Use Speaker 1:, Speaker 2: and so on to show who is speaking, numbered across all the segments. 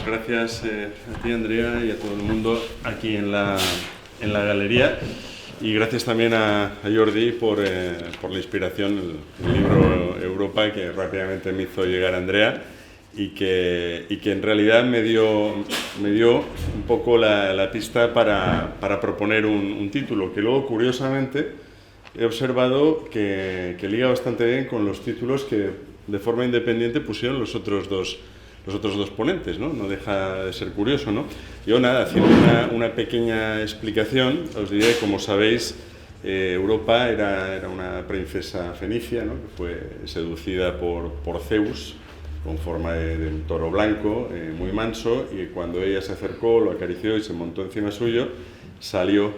Speaker 1: gracias a ti, Andrea, y a todo el mundo aquí en la galería. Y gracias también a Jordi por la inspiración, el libro Europa, que rápidamente me hizo llegar a Andrea y que en realidad me dio un poco la pista para proponer un título, que luego, curiosamente, he observado que liga bastante bien con los títulos que de forma independiente pusieron los otros dos ponentes, ¿no? No deja de ser curioso, ¿no? Yo, nada, haciendo una pequeña explicación, os diré, como sabéis, Europa era una princesa fenicia, ¿no? Que fue seducida por Zeus, con forma de un toro blanco, muy manso, y cuando ella se acercó, lo acarició y se montó encima suyo, salió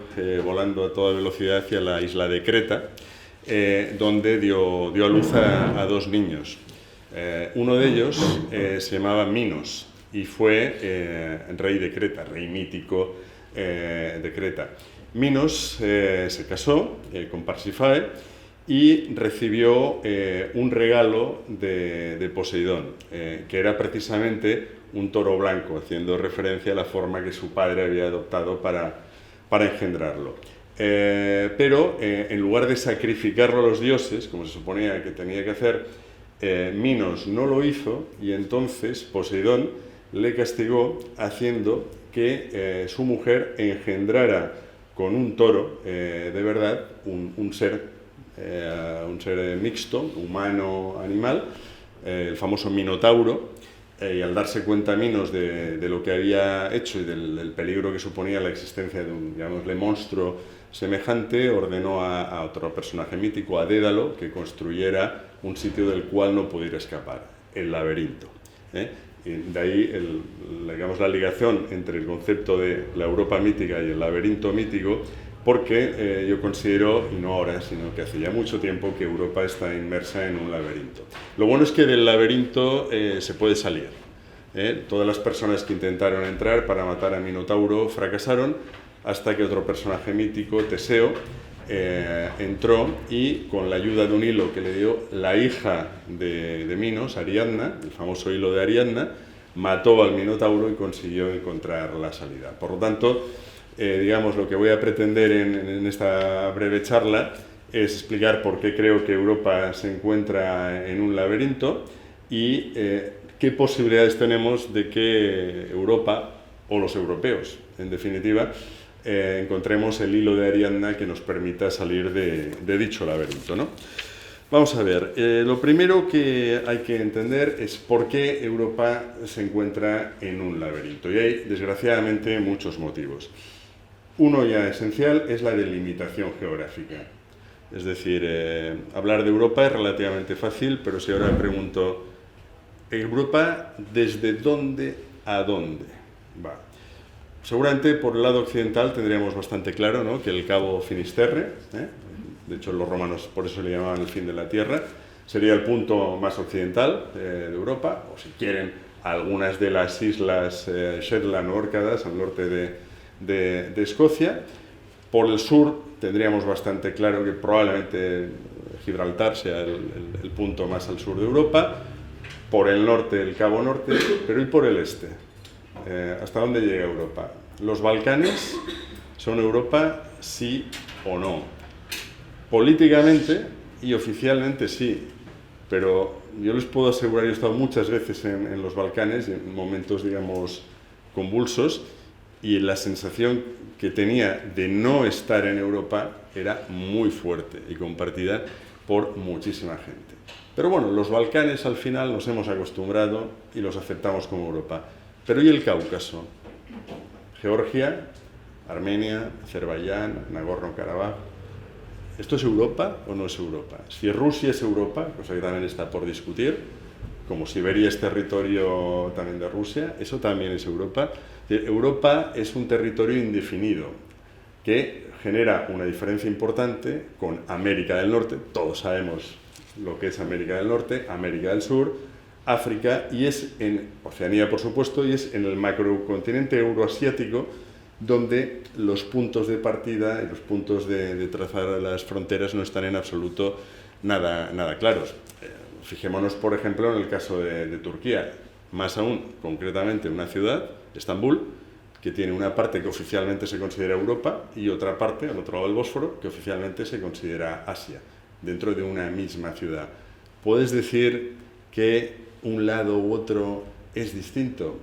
Speaker 1: volando a toda velocidad hacia la isla de Creta, donde dio a luz a dos niños. Uno de ellos se llamaba Minos y fue rey de Creta, rey mítico de Creta. Minos se casó con Parsífae y recibió un regalo de Poseidón, que era precisamente un toro blanco, haciendo referencia a la forma que su padre había adoptado para engendrarlo. Pero en lugar de sacrificarlo a los dioses, como se suponía que tenía que hacer, Minos no lo hizo y entonces Poseidón le castigó haciendo que su mujer engendrara con un toro de verdad un ser mixto, humano-animal, el famoso Minotauro, y al darse cuenta Minos de lo que había hecho y del peligro que suponía la existencia de un, llamémosle, monstruo semejante, ordenó a otro personaje mítico, a Dédalo, que construyera un sitio del cual no pudiera escapar, el laberinto. Y de ahí digamos, la ligación entre el concepto de la Europa mítica y el laberinto mítico, porque yo considero, y no ahora, sino que hace ya mucho tiempo, que Europa está inmersa en un laberinto. Lo bueno es que del laberinto se puede salir. Todas las personas que intentaron entrar para matar a Minotauro fracasaron, hasta que otro personaje mítico, Teseo, entró y, con la ayuda de un hilo que le dio la hija de Minos, Ariadna, el famoso hilo de Ariadna, mató al Minotauro y consiguió encontrar la salida. Por lo tanto, digamos, lo que voy a pretender en esta breve charla es explicar por qué creo que Europa se encuentra en un laberinto y qué posibilidades tenemos de que Europa, o los europeos, en definitiva, encontremos el hilo de Ariadna que nos permita salir de dicho laberinto, ¿no? Vamos a ver, lo primero que hay que entender es por qué Europa se encuentra en un laberinto, y hay, desgraciadamente, muchos motivos. Uno ya esencial es la delimitación geográfica. Es decir, hablar de Europa es relativamente fácil, pero si ahora pregunto, ¿Europa desde dónde a dónde va? Seguramente por el lado occidental tendríamos bastante claro, ¿no?, que el Cabo Finisterre, de hecho los romanos por eso le llamaban el fin de la tierra, sería el punto más occidental de Europa, o si quieren, algunas de las islas Shetland o Órcadas al norte de Escocia. Por el sur tendríamos bastante claro que probablemente Gibraltar sea el punto más al sur de Europa, por el norte el Cabo Norte, pero ¿y por el este? ¿Hasta dónde llega Europa? ¿Los Balcanes son Europa, sí o no? Políticamente y oficialmente sí, pero yo les puedo asegurar, yo he estado muchas veces en los Balcanes, en momentos, digamos, convulsos, y la sensación que tenía de no estar en Europa era muy fuerte y compartida por muchísima gente. Pero bueno, los Balcanes al final nos hemos acostumbrado y los aceptamos como Europa. Pero ¿y el Cáucaso? Georgia, Armenia, Azerbaiyán, Nagorno-Karabaj. ¿Esto es Europa o no es Europa? Si Rusia es Europa, cosa que también está por discutir, como Siberia es territorio también de Rusia, eso también es Europa. Europa es un territorio indefinido que genera una diferencia importante con América del Norte. Todos sabemos lo que es América del Norte, América del Sur, África, y es en Oceanía, por supuesto, y es en el macrocontinente euroasiático donde los puntos de partida y los puntos de trazar las fronteras no están en absoluto nada claros. Fijémonos, por ejemplo, en el caso de Turquía. Más aún, concretamente, una ciudad, Estambul, que tiene una parte que oficialmente se considera Europa y otra parte, al otro lado del Bósforo, que oficialmente se considera Asia, dentro de una misma ciudad. ¿Puedes decir que un lado u otro es distinto?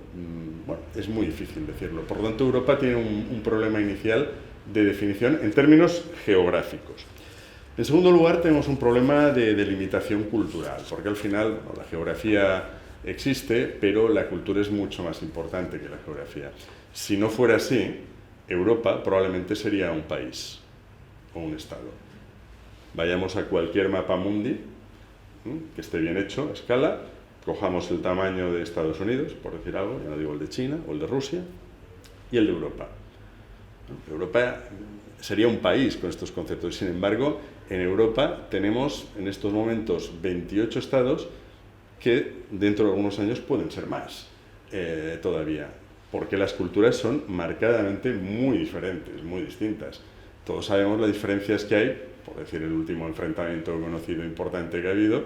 Speaker 1: Bueno, es muy difícil decirlo. Por lo tanto, Europa tiene un problema inicial de definición en términos geográficos. En segundo lugar, tenemos un problema de delimitación cultural, porque al final, bueno, la geografía existe, pero la cultura es mucho más importante que la geografía. Si no fuera así, Europa probablemente sería un país o un estado. Vayamos a cualquier mapa mundi que esté bien hecho, a escala, cojamos el tamaño de Estados Unidos, por decir algo, ya no digo el de China o el de Rusia, y el de Europa. Europa sería un país con estos conceptos. Sin embargo, en Europa tenemos en estos momentos 28 estados que dentro de algunos años pueden ser más todavía, porque las culturas son marcadamente muy diferentes, muy distintas. Todos sabemos las diferencias que hay, por decir el último enfrentamiento conocido importante que ha habido,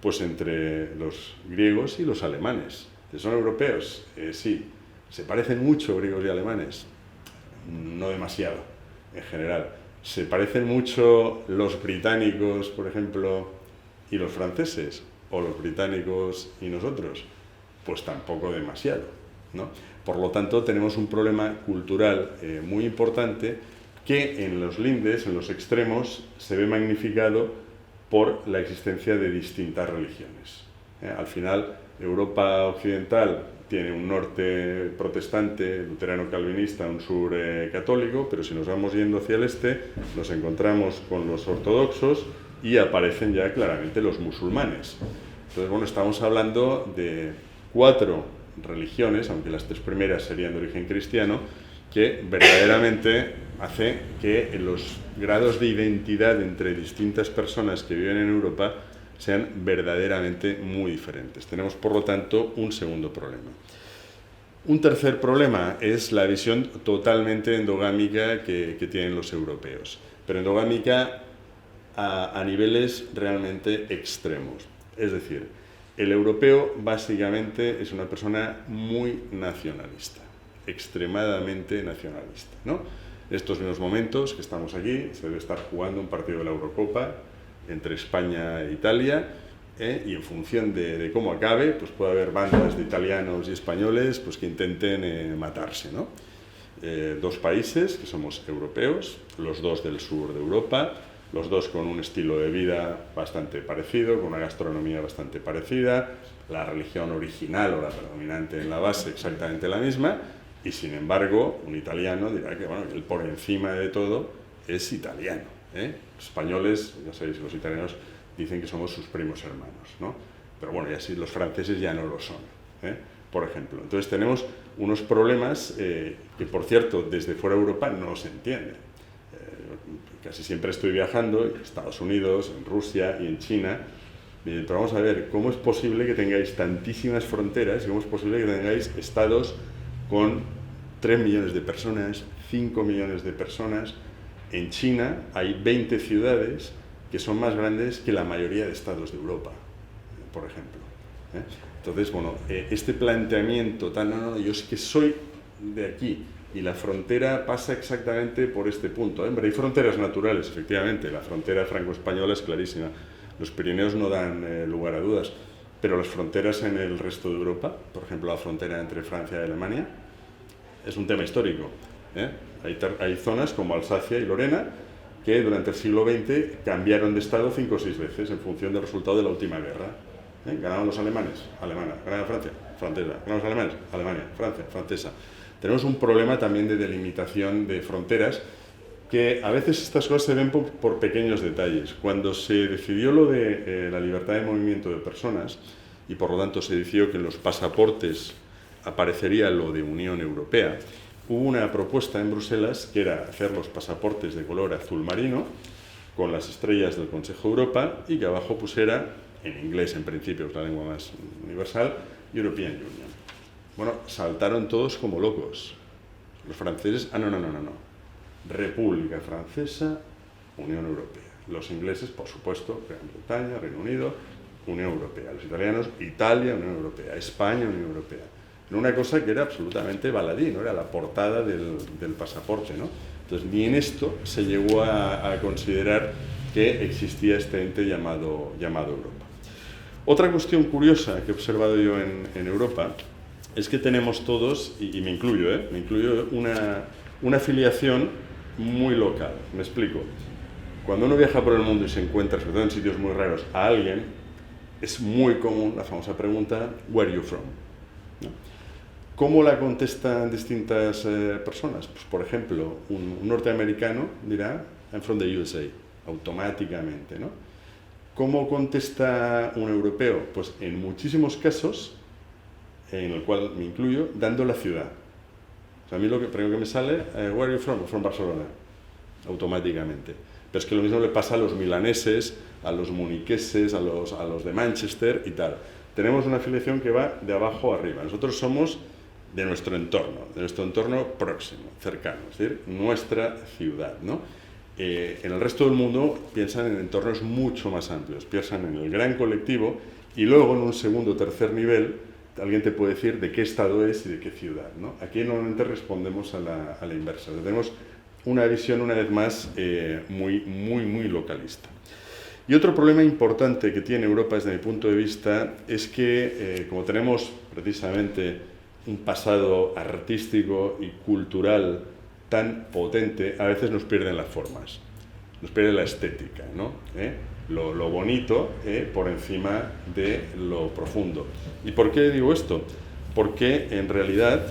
Speaker 1: pues entre los griegos y los alemanes. ¿Son europeos? Sí. ¿Se parecen mucho griegos y alemanes? No demasiado, en general. ¿Se parecen mucho los británicos, por ejemplo, y los franceses? ¿O los británicos y nosotros? Pues tampoco demasiado, ¿no? Por lo tanto, tenemos un problema cultural muy importante que en los lindes, en los extremos, se ve magnificado por la existencia de distintas religiones. Al final, Europa occidental tiene un norte protestante, luterano calvinista, un sur católico, pero si nos vamos yendo hacia el este, nos encontramos con los ortodoxos y aparecen ya claramente los musulmanes. Entonces, bueno, estamos hablando de 4 religiones, aunque las 3 primeras serían de origen cristiano, que verdaderamente hace que los grados de identidad entre distintas personas que viven en Europa sean verdaderamente muy diferentes. Tenemos, por lo tanto, un segundo problema. Un tercer problema es la visión totalmente endogámica que tienen los europeos, pero endogámica a niveles realmente extremos. Es decir, el europeo básicamente es una persona muy nacionalista, extremadamente nacionalista, ¿no? En estos mismos momentos que estamos aquí, se debe estar jugando un partido de la Eurocopa entre España e Italia, y en función de cómo acabe, pues puede haber bandas de italianos y españoles pues, que intenten matarse, ¿no? 2 países que somos europeos, los 2 del sur de Europa, los 2 con un estilo de vida bastante parecido, con una gastronomía bastante parecida, la religión original o la predominante en la base exactamente la misma, y sin embargo un italiano dirá que bueno, él por encima de todo es italiano, ¿eh? Los españoles, ya sabéis, los italianos dicen que somos sus primos hermanos, ¿no? Pero bueno, ya sí, los franceses ya no lo son, ¿eh? Por ejemplo. Entonces tenemos unos problemas que, por cierto, desde fuera de Europa no se entienden. Casi siempre estoy viajando en Estados Unidos, en Rusia y en China, pero vamos a ver, ¿cómo es posible que tengáis tantísimas fronteras y cómo es posible que tengáis estados con 3 millones de personas, 5 millones de personas? En China hay 20 ciudades que son más grandes que la mayoría de estados de Europa, por ejemplo. Entonces, bueno, este planteamiento tan, no, yo es que soy de aquí, y la frontera pasa exactamente por este punto. Hombre, hay fronteras naturales, efectivamente, la frontera franco-española es clarísima, los Pirineos no dan lugar a dudas, pero las fronteras en el resto de Europa, por ejemplo, la frontera entre Francia y Alemania, es un tema histórico. Hay zonas como Alsacia y Lorena que durante el siglo XX cambiaron de estado 5 o 6 veces en función del resultado de la última guerra. Ganaban los alemanes, Alemania, ganaba Francia, francesa, ganaban los alemanes, Alemania, Francia, francesa. Tenemos un problema también de delimitación de fronteras, que a veces estas cosas se ven por pequeños detalles. Cuando se decidió lo de la libertad de movimiento de personas, y por lo tanto se decidió que en los pasaportes aparecería lo de Unión Europea, hubo una propuesta en Bruselas que era hacer los pasaportes de color azul marino, con las estrellas del Consejo de Europa, y que abajo pusiera, en inglés en principio, es la lengua más universal, European Union. Bueno, saltaron todos como locos. Los franceses, no. República Francesa, Unión Europea. Los ingleses, por supuesto, Gran Bretaña, Reino Unido, Unión Europea. Los italianos, Italia, Unión Europea. España, Unión Europea. En una cosa que era absolutamente baladí, ¿no? Era la portada del pasaporte, ¿no? Entonces, ni en esto se llegó a considerar que existía este ente llamado Europa. Otra cuestión curiosa que he observado yo en Europa es que tenemos todos, y me incluyo, una afiliación muy local. Me explico. Cuando uno viaja por el mundo y se encuentra, sobre todo en sitios muy raros, a alguien, es muy común la famosa pregunta, ¿Where are you from? ¿No? ¿Cómo la contestan distintas personas? Pues, por ejemplo, un norteamericano dirá, I'm from the USA, automáticamente, ¿no? ¿Cómo contesta un europeo? Pues en muchísimos casos, en el cual me incluyo, dando la ciudad. O sea, a mí lo primero que me sale, where are you from? From Barcelona, automáticamente. Pero es que lo mismo le pasa a los milaneses, a los muniqueses, a los de Manchester y tal. Tenemos una afiliación que va de abajo a arriba. Nosotros somos de nuestro entorno próximo, cercano, es decir, nuestra ciudad, ¿no? En el resto del mundo piensan en entornos mucho más amplios, piensan en el gran colectivo y luego en un segundo o tercer nivel alguien te puede decir de qué estado es y de qué ciudad, ¿no? Aquí normalmente respondemos a la inversa. Tenemos una visión, una vez más, muy localista. Y otro problema importante que tiene Europa desde mi punto de vista es que, como tenemos precisamente un pasado artístico y cultural tan potente, a veces nos pierden las formas, nos pierde la estética, ¿no? Lo bonito por encima de lo profundo. ¿Y por qué digo esto? Porque en realidad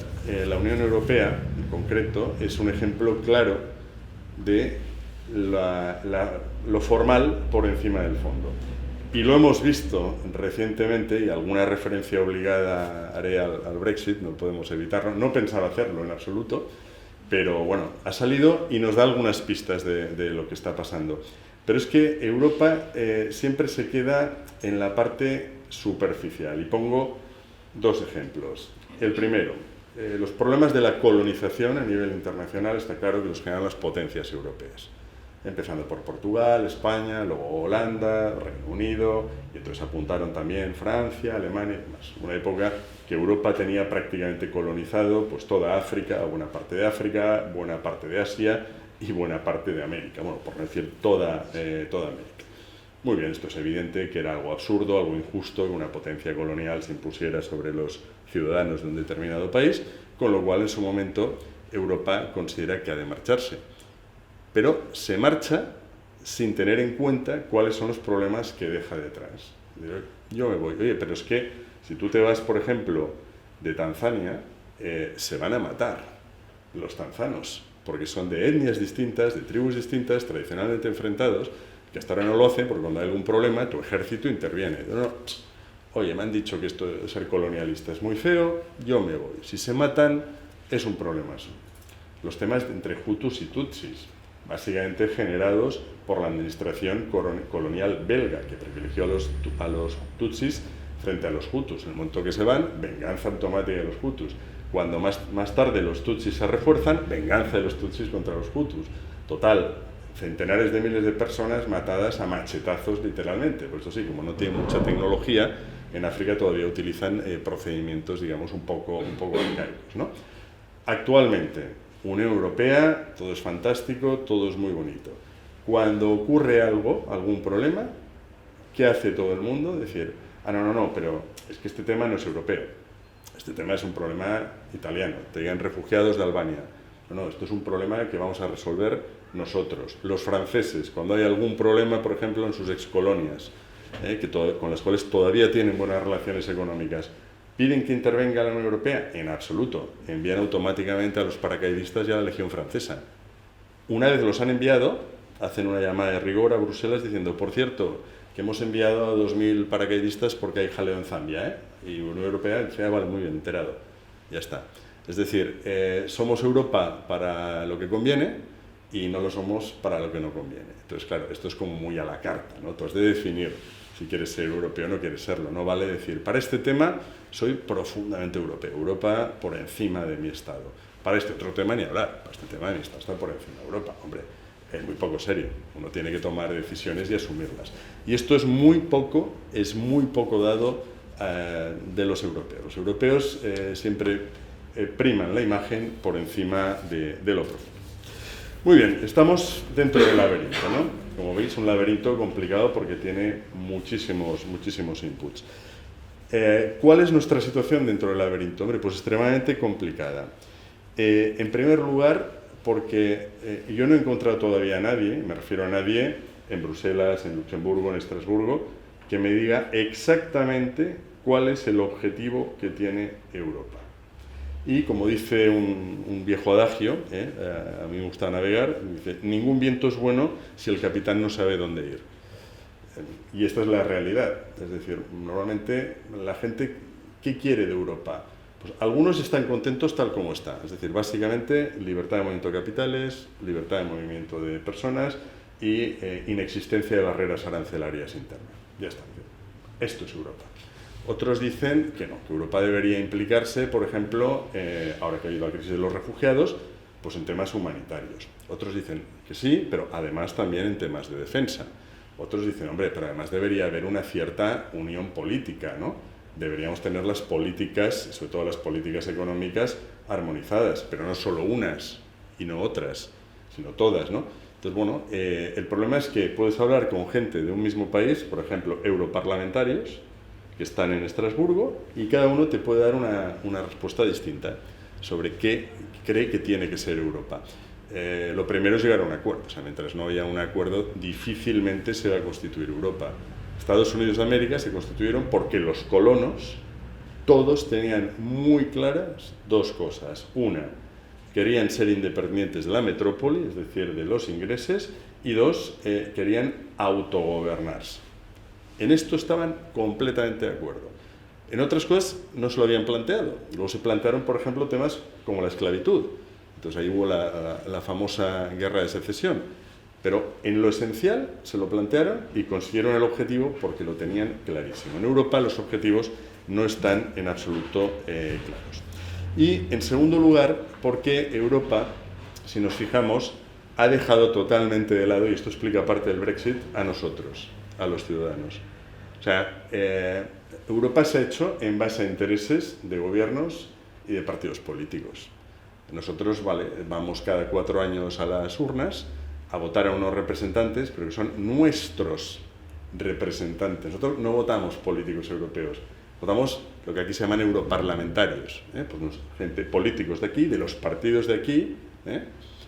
Speaker 1: la Unión Europea, en concreto, es un ejemplo claro de lo formal por encima del fondo. Y lo hemos visto recientemente, y alguna referencia obligada haré al Brexit, no podemos evitarlo, no pensaba hacerlo en absoluto, pero bueno, ha salido y nos da algunas pistas de lo que está pasando. Pero es que Europa siempre se queda en la parte superficial, y pongo dos ejemplos. El primero, los problemas de la colonización a nivel internacional, está claro que los generan las potencias europeas. Empezando por Portugal, España, luego Holanda, Reino Unido, y entonces apuntaron también Francia, Alemania y demás. Una época que Europa tenía prácticamente colonizado pues toda África, buena parte de África, buena parte de Asia y buena parte de América, bueno, por no decir toda América. Muy bien, esto es evidente que era algo absurdo, algo injusto que una potencia colonial se impusiera sobre los ciudadanos de un determinado país, con lo cual en su momento Europa considera que ha de marcharse. Pero se marcha sin tener en cuenta cuáles son los problemas que deja detrás. Yo me voy, oye, pero es que si tú te vas, por ejemplo, de Tanzania, se van a matar los tanzanos, porque son de etnias distintas, de tribus distintas, tradicionalmente enfrentados, que hasta ahora no lo hacen, porque cuando hay algún problema, tu ejército interviene. No, oye, me han dicho que esto de ser colonialista es muy feo, yo me voy. Si se matan, es un problema suyo. Los temas entre Hutus y Tutsis, básicamente generados por la administración colonial belga, que privilegió a los Tutsis frente a los Hutus. En el momento que se van, venganza automática de los Hutus. Cuando más tarde los Tutsis se refuerzan, venganza de los Tutsis contra los Hutus. Total, centenares de miles de personas matadas a machetazos literalmente. Por eso sí, como no tienen mucha tecnología, en África todavía utilizan procedimientos, digamos, un poco arcaicos, ¿no? Actualmente, Unión Europea, todo es fantástico, todo es muy bonito. Cuando ocurre algún problema, ¿qué hace todo el mundo? Decir, no, pero es que este tema no es europeo, este tema es un problema italiano, te llegan refugiados de Albania. No, esto es un problema que vamos a resolver nosotros. Los franceses, cuando hay algún problema, por ejemplo, en sus excolonias, con las cuales todavía tienen buenas relaciones económicas, ¿piden que intervenga la Unión Europea? En absoluto. Envían automáticamente a los paracaidistas y a la Legión Francesa. Una vez los han enviado, hacen una llamada de rigor a Bruselas diciendo, por cierto, que hemos enviado a 2.000 paracaidistas porque hay jaleo en Zambia, Y la Unión Europea dice, vale, muy bien, enterado. Ya está. Es decir, somos Europa para lo que conviene y no lo somos para lo que no conviene. Entonces, claro, esto es como muy a la carta, ¿no? Tú has de definir si quieres ser europeo o no quieres serlo. No vale decir, para este tema soy profundamente europeo, Europa por encima de mi Estado. Para este otro tema ni hablar, para este tema mi Estado está por encima de Europa. Hombre, es muy poco serio. Uno tiene que tomar decisiones y asumirlas. Y esto es muy poco dado de los europeos. Los europeos siempre priman la imagen por encima de lo profundo. Muy bien, estamos dentro del laberinto, ¿no? Como veis, un laberinto complicado porque tiene muchísimos inputs. ¿Cuál es nuestra situación dentro del laberinto? Hombre, pues extremadamente complicada. En primer lugar, porque yo no he encontrado todavía a nadie, me refiero a nadie en Bruselas, en Luxemburgo, en Estrasburgo, que me diga exactamente cuál es el objetivo que tiene Europa. Y como dice un viejo adagio, a mí me gusta navegar, dice, ningún viento es bueno si el capitán no sabe dónde ir. Y esta es la realidad. Es decir, normalmente la gente, ¿qué quiere de Europa? Pues algunos están contentos tal como está. Es decir, básicamente libertad de movimiento de capitales, libertad de movimiento de personas y inexistencia de barreras arancelarias internas. Ya está. Esto es Europa. Otros dicen que no, que Europa debería implicarse, por ejemplo, ahora que ha habido la crisis de los refugiados, pues en temas humanitarios. Otros dicen que sí, pero además también en temas de defensa. Otros dicen, hombre, pero además debería haber una cierta unión política, ¿no? Deberíamos tener las políticas, sobre todo las políticas económicas, armonizadas, pero no solo unas y no otras, sino todas, ¿no? Entonces, bueno, el problema es que puedes hablar con gente de un mismo país, por ejemplo, europarlamentarios, que están en Estrasburgo, y cada uno te puede dar una respuesta distinta sobre qué cree que tiene que ser Europa. Lo primero es llegar a un acuerdo. O sea, mientras no haya un acuerdo, difícilmente se va a constituir Europa. Estados Unidos de América se constituyeron porque los colonos, todos tenían muy claras dos cosas. Una, querían ser independientes de la metrópoli, es decir, de los ingleses, y dos, querían autogobernarse. En esto estaban completamente de acuerdo. En otras cosas no se lo habían planteado. Luego se plantearon, por ejemplo, temas como la esclavitud. Entonces ahí hubo la famosa guerra de secesión. Pero en lo esencial se lo plantearon y consiguieron el objetivo porque lo tenían clarísimo. En Europa los objetivos no están en absoluto claros. Y en segundo lugar, porque Europa, si nos fijamos, ha dejado totalmente de lado, y esto explica parte del Brexit, a nosotros, a los ciudadanos. O sea, Europa se ha hecho en base a intereses de gobiernos y de partidos políticos. Nosotros, vamos cada 4 años a las urnas a votar a unos representantes, pero que son nuestros representantes. Nosotros no votamos políticos europeos, votamos lo que aquí se llaman europarlamentarios, pues gente, políticos de aquí, de los partidos de aquí,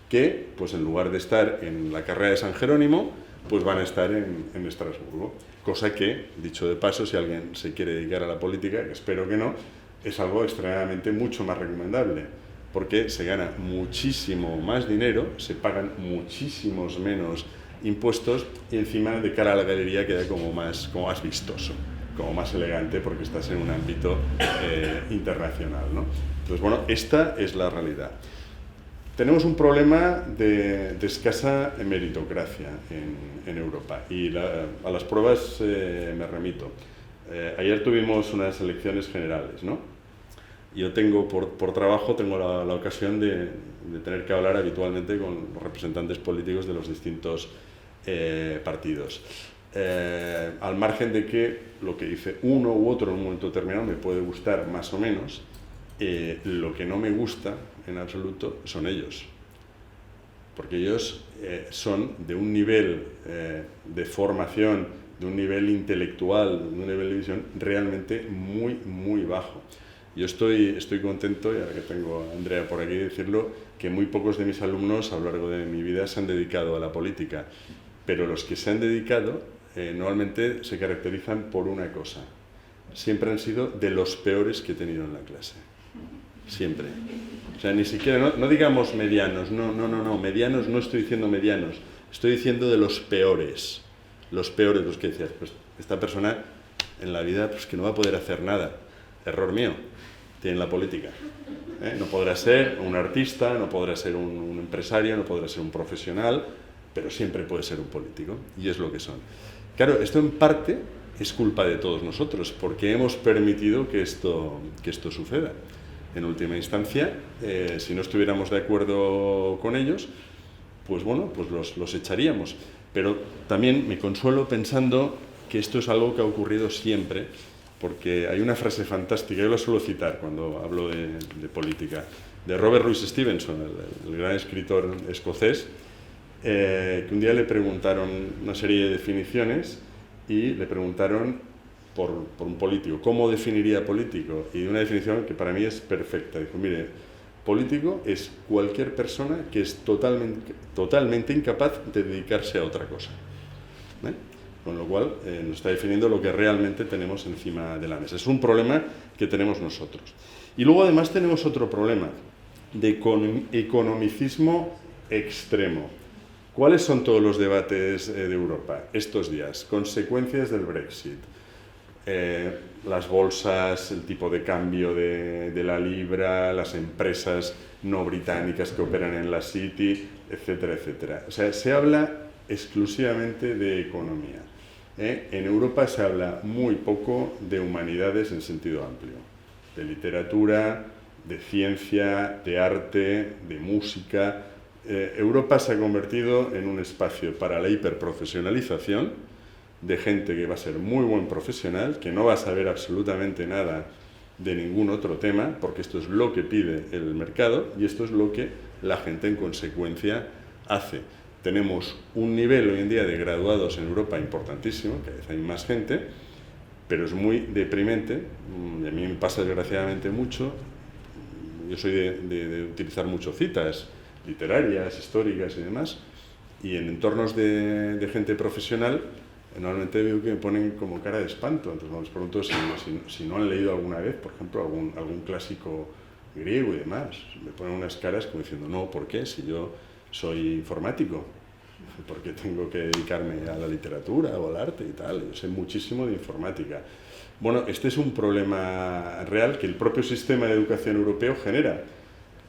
Speaker 1: que pues en lugar de estar en la carrera de San Jerónimo, pues van a estar en Estrasburgo. Cosa que, dicho de paso, si alguien se quiere dedicar a la política, que espero que no, es algo extremadamente mucho más recomendable, porque se gana muchísimo más dinero, se pagan muchísimos menos impuestos y encima de cara a la galería queda como más vistoso, como más elegante porque estás en un ámbito internacional, ¿no? Entonces, bueno, esta es la realidad. Tenemos un problema de escasa meritocracia en Europa y a las pruebas me remito. Ayer tuvimos unas elecciones generales, ¿no? Yo tengo, por trabajo, tengo la ocasión de tener que hablar habitualmente con los representantes políticos de los distintos partidos. Al margen de que lo que dice uno u otro en un momento determinado me puede gustar más o menos, lo que no me gusta en absoluto son ellos. Porque ellos son de un nivel de formación, de un nivel intelectual, de un nivel de visión realmente muy, muy bajo. Yo estoy contento, y ahora que tengo a Andrea por aquí, decirlo, que muy pocos de mis alumnos a lo largo de mi vida se han dedicado a la política, pero los que se han dedicado normalmente se caracterizan por una cosa: siempre han sido de los peores que he tenido en la clase, siempre. O sea, ni siquiera, no digamos medianos, no, medianos, no estoy diciendo medianos, estoy diciendo de los peores, los que decías, pues esta persona en la vida pues que no va a poder hacer nada. Error mío, tiene la política. No podrá ser un artista, no podrá ser un empresario, no podrá ser un profesional, pero siempre puede ser un político, y es lo que son. Claro, esto en parte es culpa de todos nosotros, porque hemos permitido que esto suceda. En última instancia, si no estuviéramos de acuerdo con ellos, pues bueno, pues los echaríamos. Pero también me consuelo pensando que esto es algo que ha ocurrido siempre, porque hay una frase fantástica, yo la suelo citar cuando hablo de política, de Robert Louis Stevenson, el gran escritor escocés, que un día le preguntaron una serie de definiciones y le preguntaron por un político, ¿cómo definiría político? Y una definición que para mí es perfecta. Dijo, mire, político es cualquier persona que es totalmente incapaz de dedicarse a otra cosa. Con lo cual nos está definiendo lo que realmente tenemos encima de la mesa. Es un problema que tenemos nosotros. Y luego además tenemos otro problema de economicismo extremo. ¿Cuáles son todos los debates de Europa estos días? Consecuencias del Brexit, las bolsas, el tipo de cambio de la libra, las empresas no británicas que operan en la City, etcétera, etcétera. O sea, se habla exclusivamente de economía. En Europa se habla muy poco de humanidades en sentido amplio, de literatura, de ciencia, de arte, de música. Europa se ha convertido en un espacio para la hiperprofesionalización de gente que va a ser muy buen profesional, que no va a saber absolutamente nada de ningún otro tema, porque esto es lo que pide el mercado y esto es lo que la gente en consecuencia hace. Tenemos un nivel hoy en día de graduados en Europa importantísimo, cada vez hay más gente, pero es muy deprimente, y a mí me pasa desgraciadamente mucho. Yo soy de utilizar mucho citas literarias, históricas y demás, y en entornos de gente profesional normalmente veo que me ponen como cara de espanto. Entonces les pregunto si no han leído alguna vez, por ejemplo, algún clásico griego y demás. Me ponen unas caras como diciendo, no, ¿por qué? Si yo soy informático, ¿por qué tengo que dedicarme a la literatura o al arte y tal? Yo sé muchísimo de informática. Bueno, este es un problema real que el propio sistema de educación europeo genera,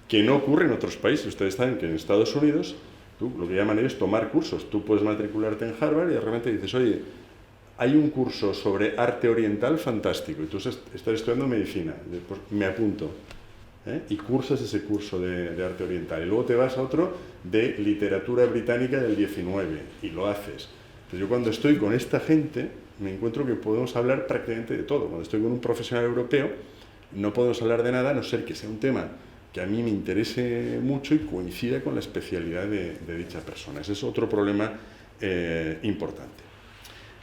Speaker 1: que no ocurre en otros países. Ustedes saben que en Estados Unidos, lo que llaman ellos tomar cursos. Tú puedes matricularte en Harvard y de repente dices, oye, hay un curso sobre arte oriental fantástico y tú estás estudiando medicina, pues me apunto. Y cursas ese curso de arte oriental. Y luego te vas a otro de literatura británica del 19 y lo haces. Entonces yo cuando estoy con esta gente me encuentro que podemos hablar prácticamente de todo. Cuando estoy con un profesional europeo no podemos hablar de nada a no ser que sea un tema que a mí me interese mucho y coincida con la especialidad de dicha persona. Ese es otro problema importante.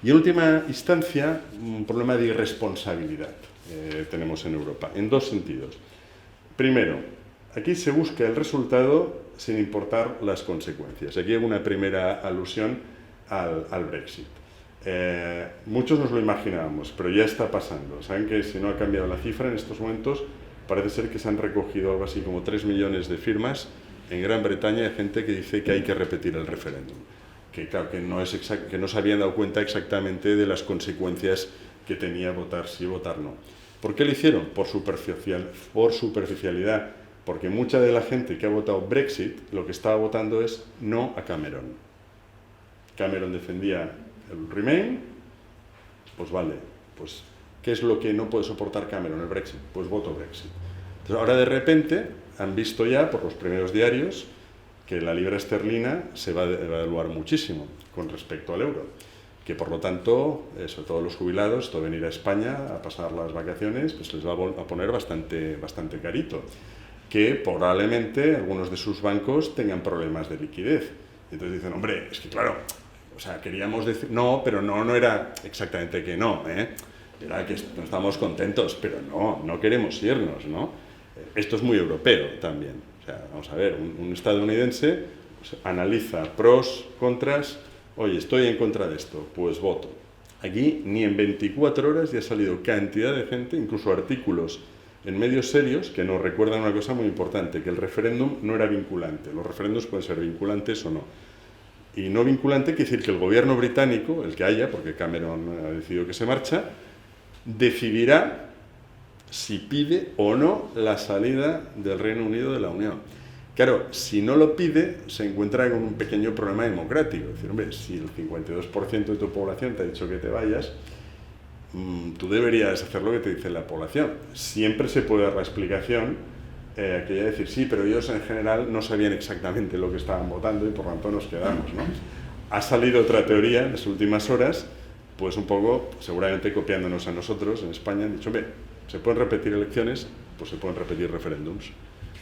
Speaker 1: Y en última instancia, un problema de irresponsabilidad tenemos en Europa, en dos sentidos. Primero, aquí se busca el resultado sin importar las consecuencias. Aquí hay una primera alusión al Brexit. Muchos nos lo imaginábamos, pero ya está pasando. Saben que si no ha cambiado la cifra en estos momentos, parece ser que se han recogido algo así como 3 millones de firmas en Gran Bretaña de gente que dice que hay que repetir el referéndum. Que claro, que no se habían dado cuenta exactamente de las consecuencias que tenía votar sí o votar no. ¿Por qué lo hicieron? Por superficialidad. Porque mucha de la gente que ha votado Brexit lo que estaba votando es no a Cameron. Cameron defendía el Remain, pues vale, pues ¿qué es lo que no puede soportar Cameron, el Brexit? Pues voto Brexit. Entonces ahora de repente han visto ya por los primeros diarios que la libra esterlina se va a devaluar muchísimo con respecto al euro. Que por lo tanto, sobre todo los jubilados, esto de venir a España a pasar las vacaciones, pues les va a poner bastante carito. Que probablemente algunos de sus bancos tengan problemas de liquidez. Entonces dicen, hombre, es que claro, o sea, queríamos decir, no, pero no era exactamente que no, era que no estamos contentos, pero no queremos irnos, ¿no? Esto es muy europeo también. O sea, vamos a ver, un estadounidense pues, analiza pros, contras. Oye, estoy en contra de esto, pues voto. Aquí ni en 24 horas ya ha salido cantidad de gente, incluso artículos en medios serios, que nos recuerdan una cosa muy importante, que el referéndum no era vinculante. Los referéndums pueden ser vinculantes o no. Y no vinculante quiere decir que el gobierno británico, el que haya, porque Cameron ha decidido que se marcha, decidirá si pide o no la salida del Reino Unido de la Unión. Claro, si no lo pide, se encuentra con un pequeño problema democrático. Es decir, hombre, si el 52% de tu población te ha dicho que te vayas, tú deberías hacer lo que te dice la población. Siempre se puede dar la explicación quería decir, sí, pero ellos en general no sabían exactamente lo que estaban votando y por lo tanto nos quedamos, ¿no? Ha salido otra teoría en las últimas horas, pues un poco, seguramente copiándonos a nosotros en España, han dicho, se pueden repetir elecciones, pues se pueden repetir referéndums.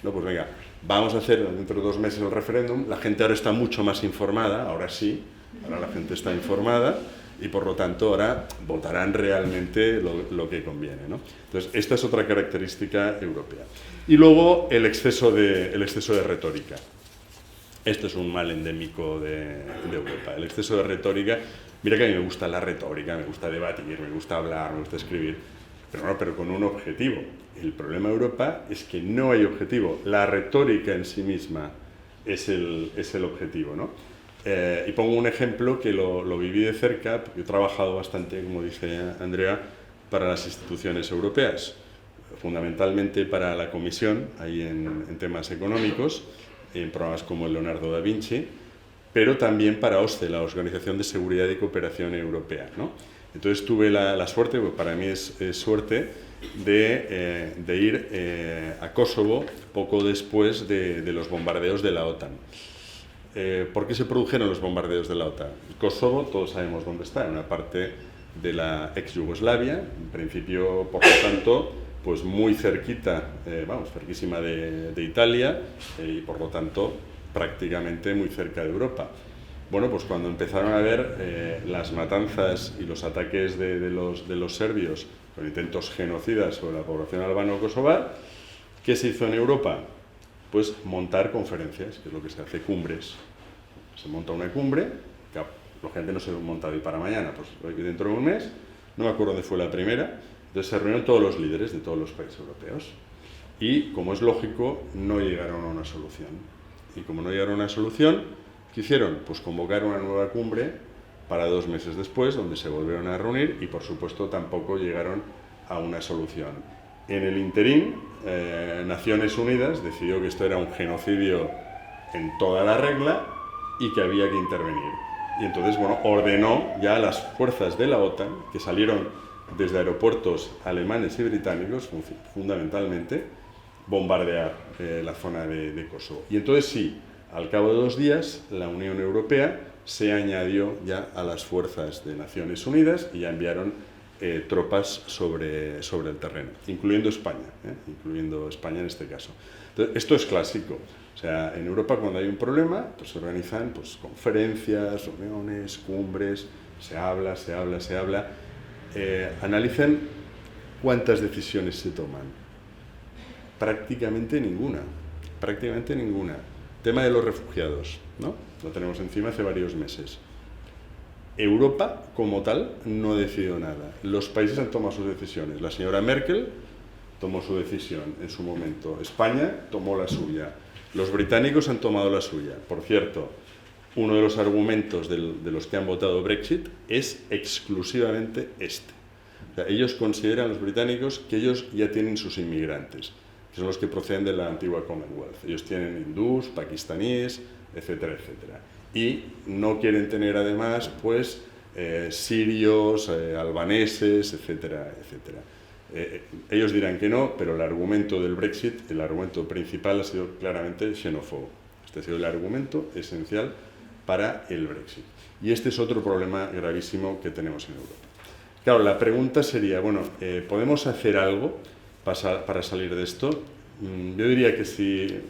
Speaker 1: No, pues venga, vamos a hacer dentro de 2 meses el referéndum, la gente ahora está mucho más informada, ahora sí, ahora la gente está informada, y por lo tanto ahora votarán realmente lo que conviene, ¿no? Entonces, esta es otra característica europea. Y luego el exceso de retórica. Esto es un mal endémico de Europa, el exceso de retórica. Mira que a mí me gusta la retórica, me gusta debatir, me gusta hablar, me gusta escribir, pero con un objetivo. El problema de Europa es que no hay objetivo, la retórica en sí misma es el objetivo, ¿no? Y pongo un ejemplo que lo viví de cerca, porque he trabajado bastante, como dice Andrea, para las instituciones europeas, fundamentalmente para la Comisión, ahí en temas económicos, en programas como el Leonardo da Vinci, pero también para OSCE, la Organización de Seguridad y Cooperación Europea, ¿no? Entonces tuve la suerte, pues para mí es suerte, de ir a Kosovo poco después de los bombardeos de la OTAN. ¿Por qué se produjeron los bombardeos de la OTAN? Kosovo, todos sabemos dónde está, en una parte de la ex-Yugoslavia, en principio, por lo tanto, pues muy cerquita, cerquísima de Italia, y por lo tanto, prácticamente muy cerca de Europa. Bueno, pues cuando empezaron a ver las matanzas y los ataques de los serbios con intentos genocidas sobre la población albano-kosovar, ¿qué se hizo en Europa? Pues montar conferencias, que es lo que se hace, cumbres. Se monta una cumbre, que lógicamente no se monta de hoy para mañana, pues dentro de un mes, no me acuerdo dónde fue la primera, entonces se reunieron todos los líderes de todos los países europeos y, como es lógico, no llegaron a una solución. Y como no llegaron a una solución, ¿qué hicieron? Pues convocar una nueva cumbre para 2 meses después, donde se volvieron a reunir y, por supuesto, tampoco llegaron a una solución. En el interín, Naciones Unidas decidió que esto era un genocidio en toda la regla y que había que intervenir. Y entonces, bueno, ordenó ya a las fuerzas de la OTAN, que salieron desde aeropuertos alemanes y británicos, fundamentalmente, bombardear la zona de Kosovo. Y entonces sí, al cabo de 2 días, la Unión Europea se añadió ya a las fuerzas de Naciones Unidas y ya enviaron tropas sobre el terreno, incluyendo España en este caso. Entonces, esto es clásico. O sea, en Europa cuando hay un problema, pues se organizan conferencias, reuniones, cumbres, se habla. Analicen cuántas decisiones se toman. Prácticamente ninguna. Tema de los refugiados, ¿no? Lo tenemos encima hace varios meses. Europa, como tal, no ha decidido nada. Los países han tomado sus decisiones. La señora Merkel tomó su decisión en su momento. España tomó la suya. Los británicos han tomado la suya. Por cierto, uno de los argumentos de los que han votado Brexit es exclusivamente este. O sea, ellos consideran, los británicos, que ellos ya tienen sus inmigrantes, que son los que proceden de la antigua Commonwealth. Ellos tienen hindús, pakistaníes, etcétera, etcétera. Y no quieren tener además, pues, sirios, albaneses, etcétera, etcétera. Ellos dirán que no, pero el argumento del Brexit, el argumento principal ha sido claramente xenófobo. Este ha sido el argumento esencial para el Brexit. Y este es otro problema gravísimo que tenemos en Europa. Claro, la pregunta sería, bueno, ¿podemos hacer algo para salir de esto? Yo diría que si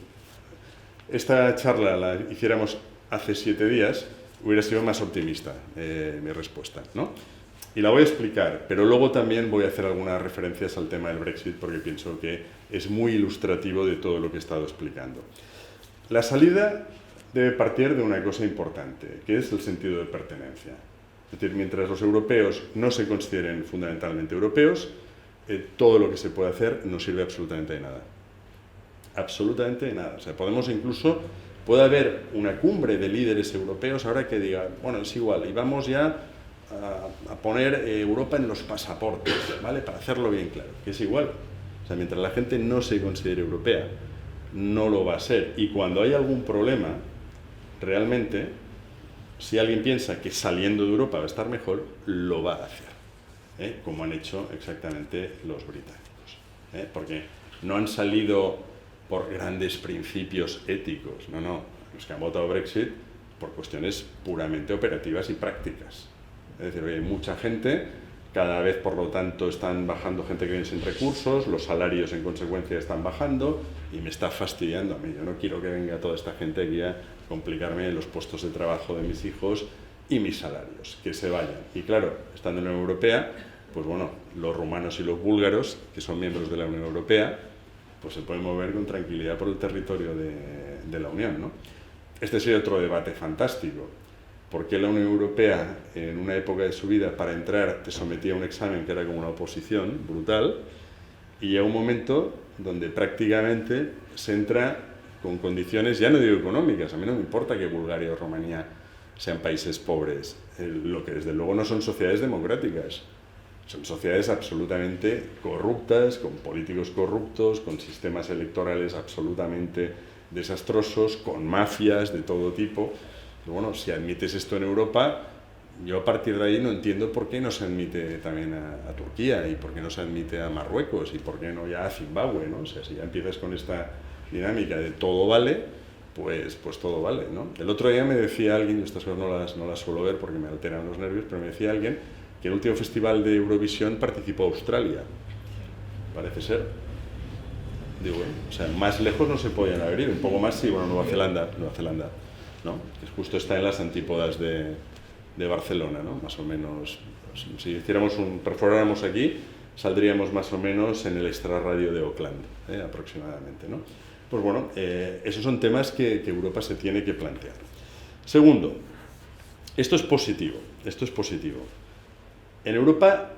Speaker 1: esta charla la hiciéramos hace 7 días, hubiera sido más optimista mi respuesta, ¿no? Y la voy a explicar, pero luego también voy a hacer algunas referencias al tema del Brexit porque pienso que es muy ilustrativo de todo lo que he estado explicando. La salida debe partir de una cosa importante, que es el sentido de pertenencia. Es decir, mientras los europeos no se consideren fundamentalmente europeos, todo lo que se puede hacer no sirve absolutamente de nada. Absolutamente de nada. O sea, puede haber una cumbre de líderes europeos ahora que diga, bueno, es igual, y vamos ya a poner Europa en los pasaportes, ¿vale? Para hacerlo bien claro, que es igual. O sea, mientras la gente no se considere europea, no lo va a ser. Y cuando hay algún problema, realmente, si alguien piensa que saliendo de Europa va a estar mejor, lo va a hacer, como han hecho exactamente los británicos. Porque no han salido por grandes principios éticos. No, no. Los que han votado Brexit por cuestiones puramente operativas y prácticas. Es decir, hay mucha gente, cada vez por lo tanto están bajando gente que viene sin recursos, los salarios en consecuencia están bajando y me está fastidiando a mí. Yo no quiero que venga toda esta gente aquí a complicarme los puestos de trabajo de mis hijos y mis salarios, que se vayan. Y claro, estando en la Unión Europea, pues bueno, los rumanos y los búlgaros, que son miembros de la Unión Europea, pues se pueden mover con tranquilidad por el territorio de la Unión, ¿no? Este sería otro debate fantástico. ¿Por qué la Unión Europea, en una época de su vida, para entrar te sometía a un examen que era como una oposición brutal, y llega un momento donde prácticamente se entra con condiciones, ya no digo económicas, a mí no me importa que Bulgaria o Rumanía sean países pobres, lo que desde luego no son sociedades democráticas, son sociedades absolutamente corruptas, con políticos corruptos, con sistemas electorales absolutamente desastrosos, con mafias de todo tipo. Bueno, si admites esto en Europa, yo a partir de ahí no entiendo por qué no se admite también a Turquía y por qué no se admite a Marruecos y por qué no ya a Zimbabue, ¿no? O sea, si ya empiezas con esta dinámica de todo vale, pues todo vale, ¿no? El otro día me decía alguien, estas cosas no las suelo ver porque me alteran los nervios, pero me decía alguien que en el último festival de Eurovisión participó Australia, parece ser. Digo, bueno, o sea, más lejos no se podían haber ido, un poco más sí, bueno, Nueva Zelanda, ¿no? Que justo está en las antípodas de Barcelona, ¿no? Más o menos, si hiciéramos perforáramos aquí, saldríamos más o menos en el extrarradio de Auckland, aproximadamente, ¿no? Pues bueno, esos son temas que Europa se tiene que plantear. Segundo, esto es positivo. En Europa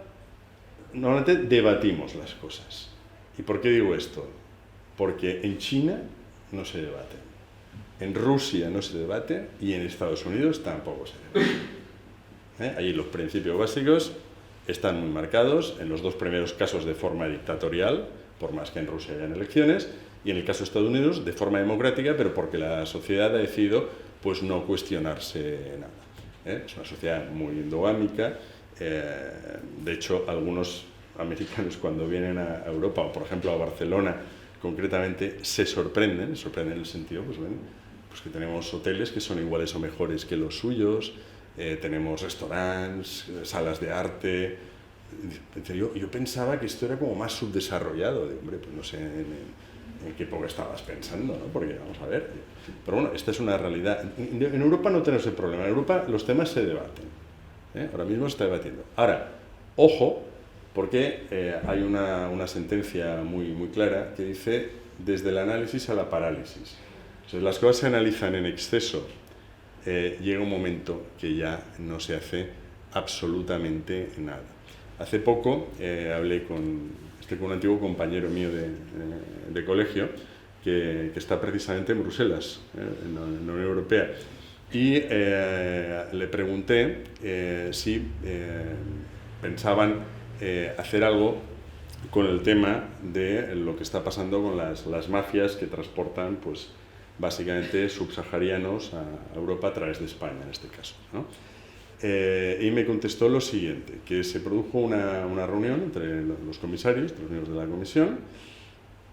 Speaker 1: normalmente debatimos las cosas. ¿Y por qué digo esto? Porque en China no se debate, en Rusia no se debate y en Estados Unidos tampoco se debate. Ahí los principios básicos están muy marcados, en los dos primeros casos de forma dictatorial, por más que en Rusia hayan elecciones, y en el caso de Estados Unidos de forma democrática, pero porque la sociedad ha decidido pues, no cuestionarse nada. Es una sociedad muy endogámica. De hecho, algunos americanos cuando vienen a Europa, o por ejemplo a Barcelona concretamente, se sorprenden en el sentido, pues ven, pues que tenemos hoteles que son iguales o mejores que los suyos, tenemos restaurantes, salas de arte. Yo pensaba que esto era como más subdesarrollado, hombre, pues no sé en qué época estabas pensando, ¿no? Porque vamos a ver, pero bueno, esta es una realidad. En Europa no tenemos el problema, en Europa los temas se debaten, ahora mismo se está debatiendo. Ahora, ojo, porque hay una sentencia muy clara que dice desde el análisis a la parálisis. Si las cosas se analizan en exceso, llega un momento que ya no se hace absolutamente nada. Hace poco hablé con un antiguo compañero mío de colegio que está precisamente en Bruselas, en la Unión Europea, y le pregunté si pensaban hacer algo con el tema de lo que está pasando con las mafias que transportan, pues, básicamente subsaharianos a Europa a través de España, en este caso, ¿no? Y me contestó lo siguiente, que se produjo una reunión entre los comisarios, entre los miembros de la comisión.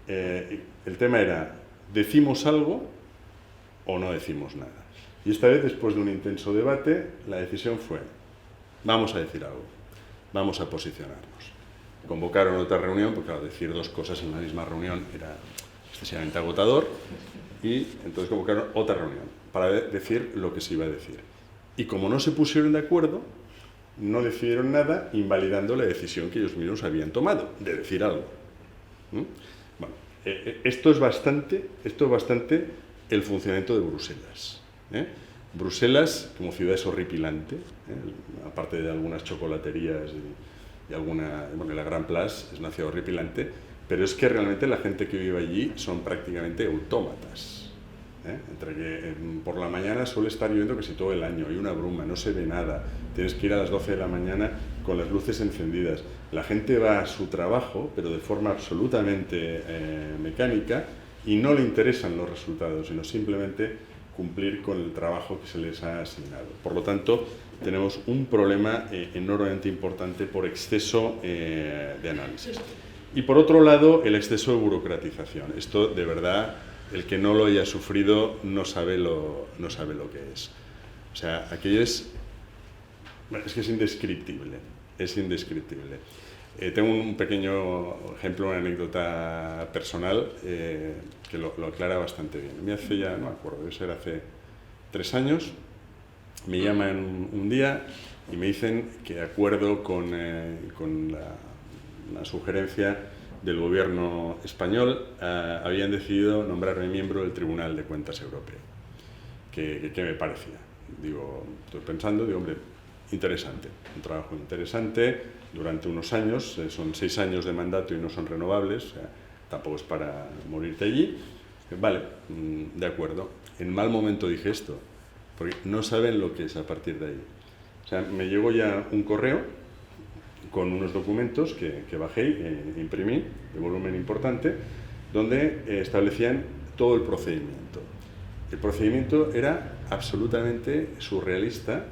Speaker 1: El tema era, ¿decimos algo o no decimos nada? Y esta vez, después de un intenso debate, la decisión fue, vamos a decir algo, vamos a posicionarnos. Convocaron otra reunión, porque claro, decir dos cosas en la misma reunión era excesivamente agotador, y entonces convocaron otra reunión para decir lo que se iba a decir. Y como no se pusieron de acuerdo, no decidieron nada, invalidando la decisión que ellos mismos habían tomado, de decir algo. Bueno, esto es bastante el funcionamiento de Bruselas. Bruselas, como ciudad, es horripilante, aparte de algunas chocolaterías y alguna... Bueno, la Gran Place es una ciudad horripilante, pero es que realmente la gente que vive allí son prácticamente autómatas. Entre que por la mañana suele estar lloviendo casi todo el año, hay una bruma, no se ve nada, tienes que ir a las 12 de la mañana con las luces encendidas. La gente va a su trabajo, pero de forma absolutamente mecánica, y no le interesan los resultados, sino simplemente cumplir con el trabajo que se les ha asignado. Por lo tanto, tenemos un problema enormemente importante por exceso de análisis. Y por otro lado, el exceso de burocratización. Esto, de verdad, el que no lo haya sufrido no sabe lo que es. O sea, aquello es que es indescriptible, es indescriptible. Tengo un pequeño ejemplo, una anécdota personal que lo aclara bastante bien. Me hace ya, no me acuerdo, debe ser hace 3 años, me llaman un día y me dicen que de acuerdo con la sugerencia del gobierno español habían decidido nombrarme miembro del Tribunal de Cuentas Europeo. ¿Qué me parecía? Digo, estoy pensando, digo, hombre, interesante, un trabajo interesante durante unos años, son 6 años de mandato y no son renovables, o sea, tampoco es para morirte allí. Vale, de acuerdo. En mal momento dije esto, porque no saben lo que es a partir de ahí. O sea, me llegó ya un correo con unos documentos que bajé e imprimí, de volumen importante, donde establecían todo el procedimiento. El procedimiento era absolutamente surrealista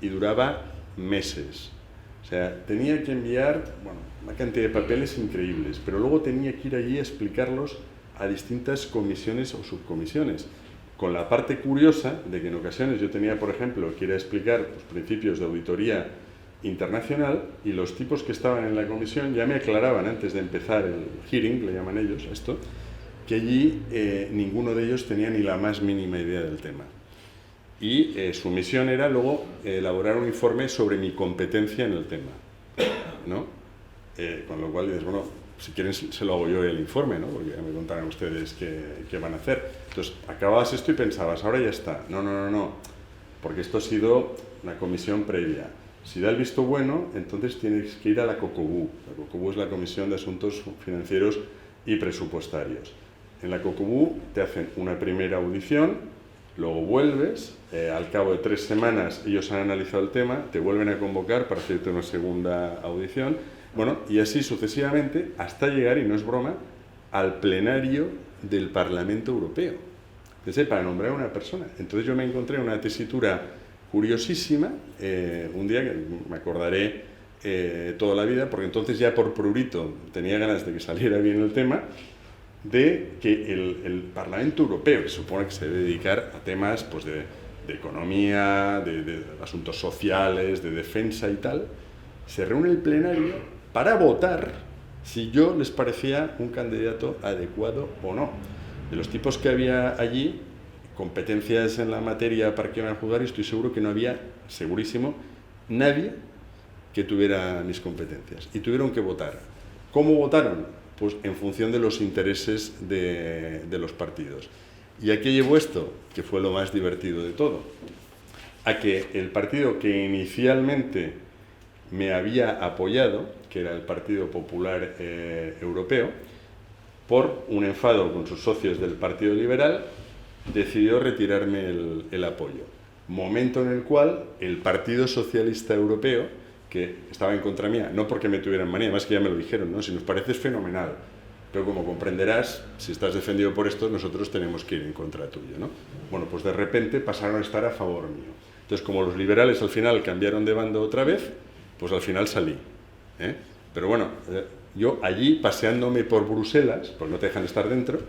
Speaker 1: y duraba meses. O sea, tenía que enviar, bueno, una cantidad de papeles increíbles, pero luego tenía que ir allí a explicarlos a distintas comisiones o subcomisiones, con la parte curiosa de que en ocasiones yo tenía, por ejemplo, que ir a explicar los principios de auditoría internacional y los tipos que estaban en la comisión ya me aclaraban antes de empezar el hearing, le llaman ellos a esto, que allí ninguno de ellos tenía ni la más mínima idea del tema. Y su misión era luego elaborar un informe sobre mi competencia en el tema, ¿no? Con lo cual dices, bueno, si quieren se lo hago yo el informe, ¿no? Porque ya me contarán ustedes qué van a hacer. Entonces, acababas esto y pensabas, ahora ya está. No, porque esto ha sido una comisión previa. Si da el visto bueno, entonces tienes que ir a la COCOBU. La COCOBU es la Comisión de Asuntos Financieros y Presupuestarios. En la COCOBU te hacen una primera audición, luego vuelves, al cabo de 3 semanas ellos han analizado el tema, te vuelven a convocar para hacerte una segunda audición, bueno, y así sucesivamente hasta llegar, y no es broma, al plenario del Parlamento Europeo, para nombrar a una persona. Entonces yo me encontré una tesitura curiosísima, un día que me acordaré toda la vida, porque entonces ya por prurito tenía ganas de que saliera bien el tema, de que el Parlamento Europeo, que se supone que se debe dedicar a temas pues, de economía, de asuntos sociales, de defensa y tal, se reúne el plenario para votar si yo les parecía un candidato adecuado o no. De los tipos que había allí, competencias en la materia para que iban a juzgar, y estoy seguro que no había, segurísimo, nadie que tuviera mis competencias. Y tuvieron que votar. ¿Cómo votaron? Pues en función de los intereses de los partidos. ¿Y a qué llevó esto? Que fue lo más divertido de todo. A que el partido que inicialmente me había apoyado, que era el Partido Popular Europeo, por un enfado con sus socios del Partido Liberal, decidió retirarme el apoyo. Momento en el cual el Partido Socialista Europeo, que estaba en contra mía, no porque me tuvieran manía, más que ya me lo dijeron, ¿no? Si nos parece es fenomenal, pero como comprenderás, si estás defendido por esto, nosotros tenemos que ir en contra tuyo, ¿no? Bueno, pues de repente pasaron a estar a favor mío. Entonces, como los liberales al final cambiaron de bando otra vez, pues al final salí, ¿eh? Pero bueno, yo allí paseándome por Bruselas, pues no te dejan estar dentro,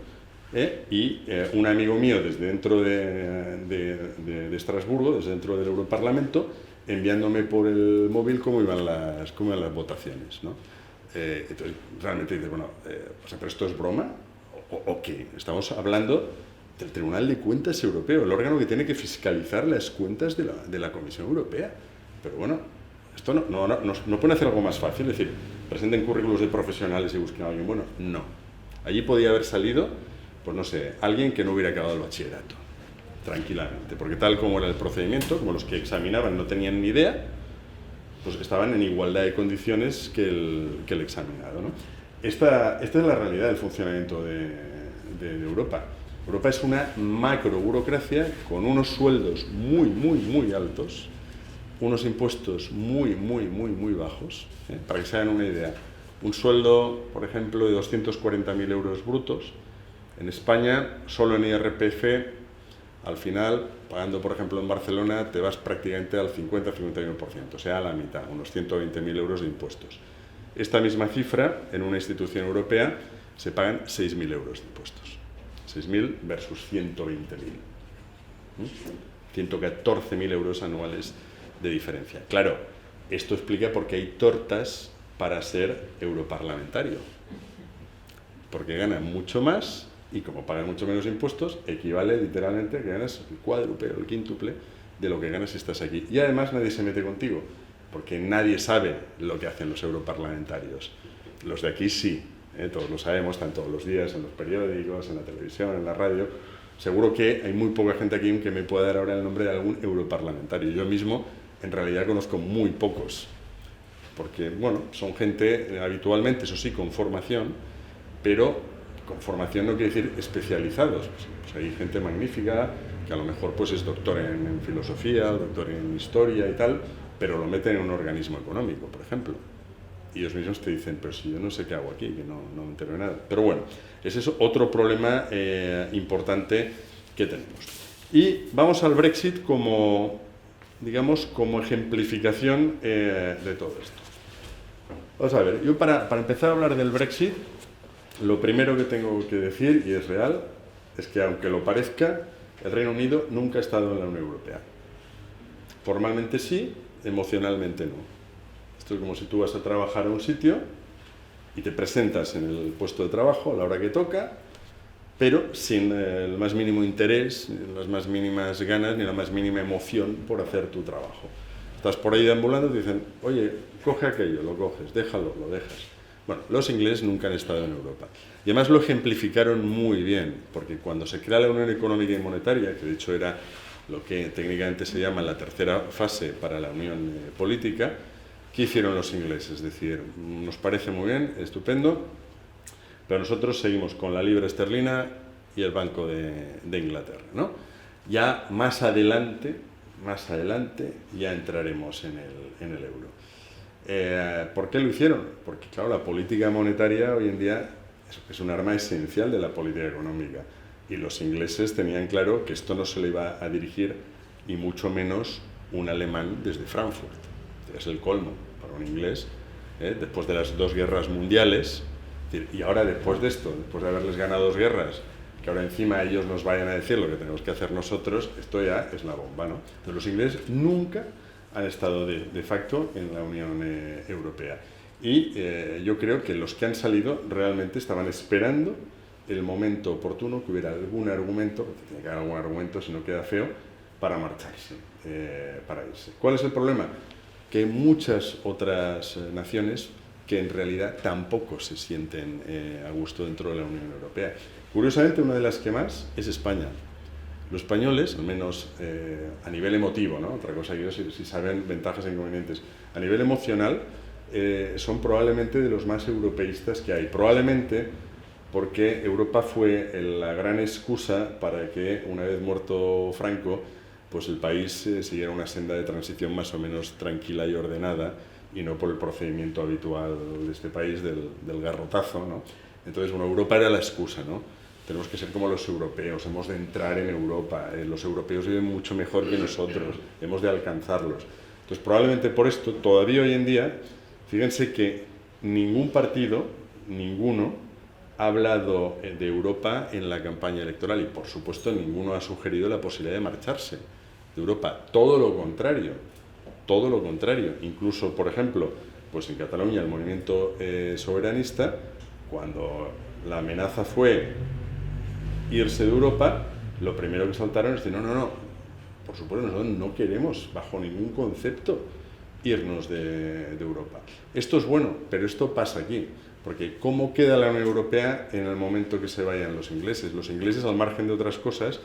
Speaker 1: y un amigo mío desde dentro de Estrasburgo, desde dentro del Europarlamento, enviándome por el móvil cómo iban las votaciones, ¿no? Entonces, realmente dices, bueno, o sea, ¿pero esto es broma? ¿O qué? Estamos hablando del Tribunal de Cuentas Europeo, el órgano que tiene que fiscalizar las cuentas de la Comisión Europea. Pero bueno, esto no pueden hacer algo más fácil, es decir, presenten currículos de profesionales y busquen a alguien. Bueno, no. Allí podía haber salido, pues no sé, alguien que no hubiera acabado el bachillerato, tranquilamente, porque tal como era el procedimiento, como los que examinaban no tenían ni idea, pues estaban en igualdad de condiciones que el examinado, ¿no? Esta es la realidad del funcionamiento de Europa. Europa es una macroburocracia con unos sueldos muy altos, unos impuestos muy bajos, ¿eh? Para que se hagan una idea. Un sueldo, por ejemplo, de 240.000 euros brutos, en España, solo en IRPF, al final, pagando, por ejemplo, en Barcelona, te vas prácticamente al 50-51%, o sea, a la mitad, unos 120.000 euros de impuestos. esta misma cifra en una institución europea se pagan 6.000 euros de impuestos. 6.000 versus 120.000. 114.000 euros anuales de diferencia. Claro, esto explica por qué hay tortas para ser europarlamentario. Porque ganan mucho más y como pagan mucho menos impuestos, equivale literalmente a que ganas el cuádruple o el quíntuple de lo que ganas si estás aquí. Y además nadie se mete contigo, porque nadie sabe lo que hacen los europarlamentarios. Los de aquí sí, todos lo sabemos, están todos los días en los periódicos, en la televisión, en la radio. Seguro que hay muy poca gente aquí que me pueda dar ahora el nombre de algún europarlamentario. Yo mismo, en realidad, conozco muy pocos, porque, bueno, son gente habitualmente, eso sí, con formación, pero con formación no quiere decir especializados. Pues hay gente magnífica que a lo mejor pues es doctor en filosofía, doctor en historia y tal, pero lo meten en un organismo económico, por ejemplo. Y ellos mismos te dicen, pero si yo no sé qué hago aquí, que no me entero de nada. Pero bueno, ese es otro problema importante que tenemos. Y vamos al Brexit como, digamos, como ejemplificación de todo esto. Vamos a ver, yo para empezar a hablar del Brexit, lo primero que tengo que decir, y es real, es que aunque lo parezca, el Reino Unido nunca ha estado en la Unión Europea. Formalmente sí, emocionalmente no. Esto es como si tú vas a trabajar a un sitio y te presentas en el puesto de trabajo a la hora que toca, pero sin el más mínimo interés, ni las más mínimas ganas, ni la más mínima emoción por hacer tu trabajo. Estás por ahí deambulando y te dicen, oye, coge aquello, lo coges, déjalo, lo dejas. Bueno, los ingleses nunca han estado en Europa. Y además lo ejemplificaron muy bien, porque cuando se crea la Unión Económica y Monetaria, que de hecho era lo que técnicamente se llama la tercera fase para la Unión Política, ¿qué hicieron los ingleses? Es decir, nos parece muy bien, estupendo, pero nosotros seguimos con la libra esterlina y el Banco de Inglaterra, ¿no? Ya más adelante ya entraremos en el euro. ¿Por qué lo hicieron? Porque, claro, la política monetaria hoy en día es un arma esencial de la política económica. Y los ingleses tenían claro que esto no se le iba a dirigir, y mucho menos un alemán desde Frankfurt. Es el colmo para un inglés, después de las 2 guerras mundiales. Y ahora, después de esto, después de haberles ganado 2 guerras, que ahora encima ellos nos vayan a decir lo que tenemos que hacer nosotros, esto ya es la bomba, ¿no? Entonces, los ingleses nunca han estado de facto en la Unión Europea. Y yo creo que los que han salido realmente estaban esperando el momento oportuno, que hubiera algún argumento, tiene que haber algún argumento, si no queda feo, para marcharse, para irse. ¿Cuál es el problema? Que hay muchas otras naciones que en realidad tampoco se sienten a gusto dentro de la Unión Europea. Curiosamente, una de las que más es España. Los españoles, al menos a nivel emotivo, ¿no? Otra cosa que si saben ventajas e inconvenientes, a nivel emocional son probablemente de los más europeístas que hay. Probablemente porque Europa fue la gran excusa para que, una vez muerto Franco, pues el país siguiera una senda de transición más o menos tranquila y ordenada, y no por el procedimiento habitual de este país del garrotazo, ¿no? Entonces, bueno, Europa era la excusa, ¿no? Tenemos que ser como los europeos, hemos de entrar en Europa, los europeos viven mucho mejor que nosotros, hemos de alcanzarlos. Entonces, probablemente por esto, todavía hoy en día, fíjense que ningún partido, ninguno, ha hablado de Europa en la campaña electoral, y por supuesto ninguno ha sugerido la posibilidad de marcharse de Europa. Todo lo contrario, todo lo contrario. Incluso, por ejemplo, pues en Cataluña el movimiento soberanista, cuando la amenaza fue irse de Europa, lo primero que saltaron es decir, no, por supuesto nosotros no queremos bajo ningún concepto irnos de Europa. Esto es bueno, pero esto pasa aquí, porque ¿cómo queda la Unión Europea en el momento que se vayan los ingleses? Los ingleses, al margen de otras cosas,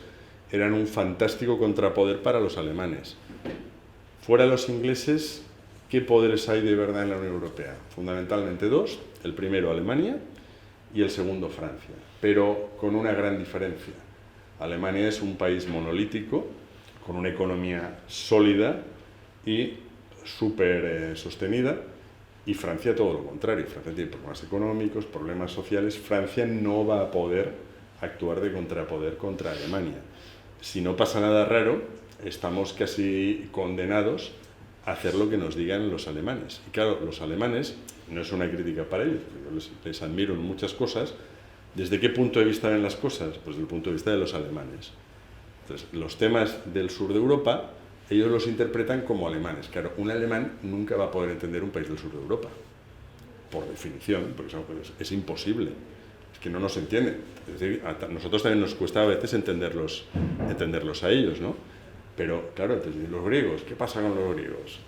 Speaker 1: eran un fantástico contrapoder para los alemanes. Fuera de los ingleses, ¿qué poderes hay de verdad en la Unión Europea? Fundamentalmente 2, el primero Alemania y el segundo Francia, pero con una gran diferencia. Alemania es un país monolítico, con una economía sólida y súper sostenida, y Francia todo lo contrario. Francia tiene problemas económicos, problemas sociales. Francia no va a poder actuar de contrapoder contra Alemania. Si no pasa nada raro, estamos casi condenados a hacer lo que nos digan los alemanes. Y claro, los alemanes no es una crítica para ellos, yo les admiro en muchas cosas. ¿Desde qué punto de vista ven las cosas? Pues desde el punto de vista de los alemanes. Entonces, los temas del sur de Europa, ellos los interpretan como alemanes. Claro, un alemán nunca va a poder entender un país del sur de Europa, por definición, porque es imposible. Es que no nos entienden. Es decir, a nosotros también nos cuesta a veces entenderlos a ellos, ¿no? Pero, claro, entonces, los griegos, ¿qué pasa con los griegos?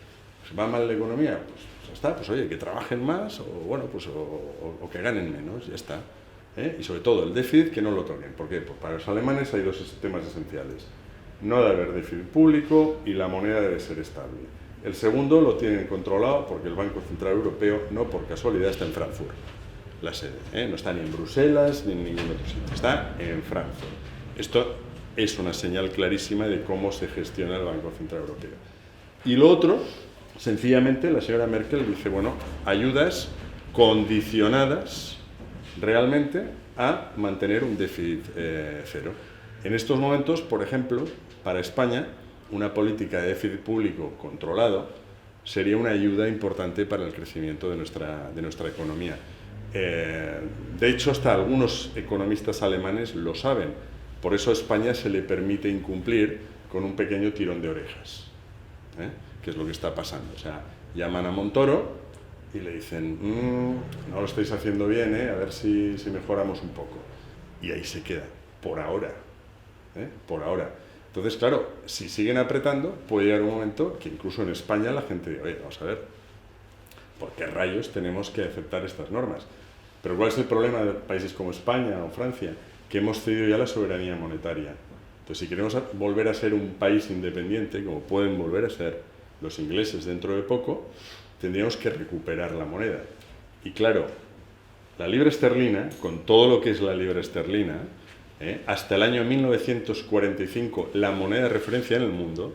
Speaker 1: ¿Va mal la economía? Pues ya está, pues oye, que trabajen más, o bueno, pues o que ganen menos, ya está. Y sobre todo el déficit, que no lo toquen. ¿Por qué? Pues para los alemanes hay dos temas esenciales. No debe haber déficit público y la moneda debe ser estable. El segundo lo tienen controlado porque el Banco Central Europeo, no por casualidad, está en Frankfurt, la sede. No está ni en Bruselas ni en ningún otro sitio, está en Frankfurt. Esto es una señal clarísima de cómo se gestiona el Banco Central Europeo. Y lo otro, sencillamente, la señora Merkel dice, bueno, ayudas condicionadas realmente a mantener un déficit cero. En estos momentos, por ejemplo, para España, una política de déficit público controlado sería una ayuda importante para el crecimiento de nuestra economía. De hecho, hasta algunos economistas alemanes lo saben. Por eso a España se le permite incumplir con un pequeño tirón de orejas, que es lo que está pasando. O sea, llaman a Montoro y le dicen, no lo estáis haciendo bien, a ver si mejoramos un poco. Y ahí se queda, por ahora. Por ahora. Entonces, claro, si siguen apretando, puede llegar un momento que incluso en España la gente diga, oye, vamos a ver, ¿por qué rayos tenemos que aceptar estas normas? Pero ¿cuál es el problema de países como España o Francia? Que hemos cedido ya la soberanía monetaria. Entonces, si queremos volver a ser un país independiente, como pueden volver a ser los ingleses dentro de poco, tendríamos que recuperar la moneda. Y claro, la libra esterlina, con todo lo que es la libra esterlina, hasta el año 1945, la moneda de referencia en el mundo,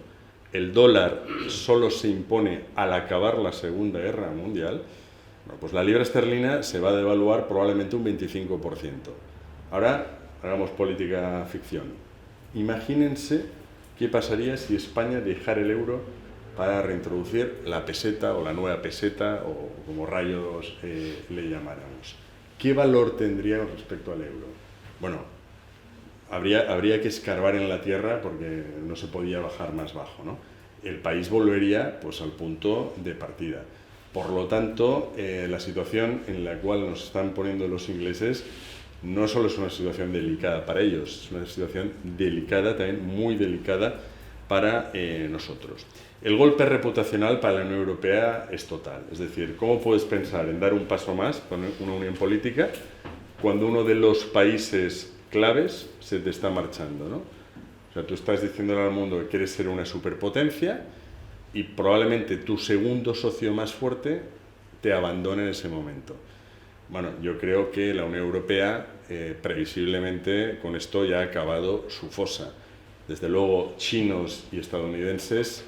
Speaker 1: el dólar solo se impone al acabar la Segunda Guerra Mundial, bueno, pues la libra esterlina se va a devaluar probablemente un 25%. Ahora, hagamos política ficción. Imagínense qué pasaría si España dejara el euro para reintroducir la peseta o la nueva peseta o como rayos le llamáramos. ¿Qué valor tendría respecto al euro? Bueno, habría que escarbar en la tierra porque no se podía bajar más bajo, ¿no? El país volvería pues, al punto de partida. Por lo tanto, la situación en la cual nos están poniendo los ingleses no solo es una situación delicada para ellos, es una situación delicada, también muy delicada para nosotros. El golpe reputacional para la Unión Europea es total. Es decir, ¿cómo puedes pensar en dar un paso más con una unión política cuando uno de los países claves se te está marchando, ¿no? O sea, tú estás diciéndole al mundo que quieres ser una superpotencia y probablemente tu segundo socio más fuerte te abandone en ese momento. Bueno, yo creo que la Unión Europea previsiblemente con esto ya ha acabado su fosa. Desde luego, chinos y estadounidenses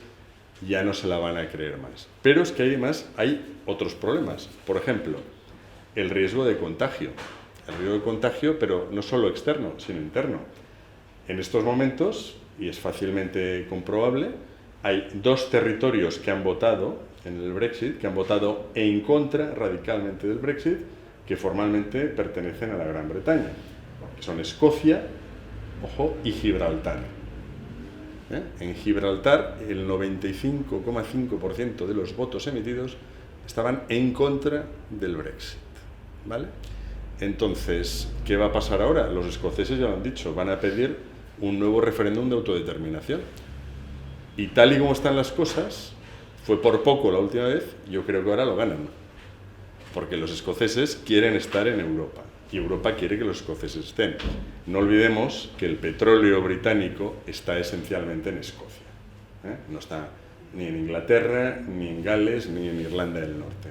Speaker 1: ya no se la van a creer más. Pero es que además hay otros problemas. Por ejemplo, el riesgo de contagio. El riesgo de contagio, pero no solo externo, sino interno. En estos momentos, y es fácilmente comprobable, hay dos territorios que han votado en el Brexit, que han votado en contra radicalmente del Brexit, que formalmente pertenecen a la Gran Bretaña, que son Escocia, ojo, y Gibraltar. En Gibraltar, el 95,5% de los votos emitidos estaban en contra del Brexit, ¿vale? Entonces, ¿qué va a pasar ahora? Los escoceses ya lo han dicho, van a pedir un nuevo referéndum de autodeterminación. Y tal y como están las cosas, fue por poco la última vez, yo creo que ahora lo ganan. Porque los escoceses quieren estar en Europa y Europa quiere que los escoceses estén. No olvidemos que el petróleo británico está esencialmente en Escocia. No está ni en Inglaterra, ni en Gales, ni en Irlanda del Norte.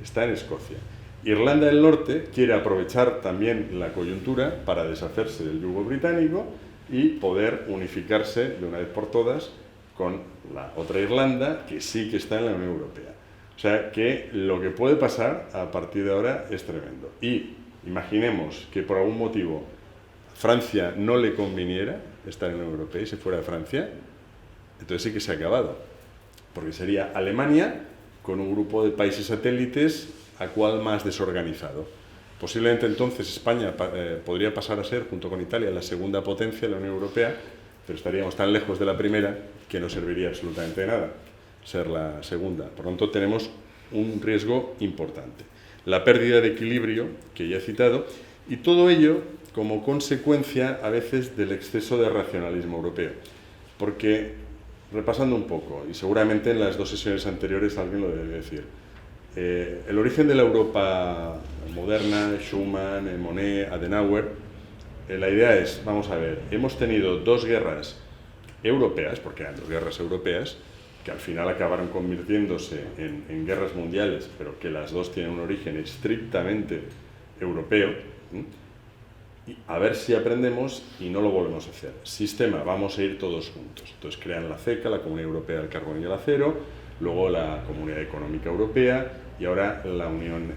Speaker 1: Está en Escocia. Irlanda del Norte quiere aprovechar también la coyuntura para deshacerse del yugo británico y poder unificarse de una vez por todas con la otra Irlanda que sí que está en la Unión Europea. O sea que lo que puede pasar a partir de ahora es tremendo. Y imaginemos que por algún motivo Francia no le conviniera estar en la Unión Europea y se fuera de Francia, entonces sí que se ha acabado. Porque sería Alemania con un grupo de países satélites a cuál más desorganizado. Posiblemente entonces España podría pasar a ser, junto con Italia, la segunda potencia de la Unión Europea, pero estaríamos tan lejos de la primera que no serviría absolutamente de nada ser la segunda. Por lo tanto, tenemos un riesgo importante. La pérdida de equilibrio, que ya he citado, y todo ello como consecuencia a veces del exceso de racionalismo europeo. Porque, repasando un poco, y seguramente en las dos sesiones anteriores alguien lo debe decir, el origen de la Europa moderna, Schuman, Monnet, Adenauer, la idea es, vamos a ver, hemos tenido dos guerras europeas, porque eran dos guerras europeas, que al final acabaron convirtiéndose en guerras mundiales, pero que las dos tienen un origen estrictamente europeo, y a ver si aprendemos y no lo volvemos a hacer. Sistema, vamos a ir todos juntos. Entonces crean la CECA, la Comunidad Europea del Carbón y el Acero, luego la Comunidad Económica Europea y ahora la Unión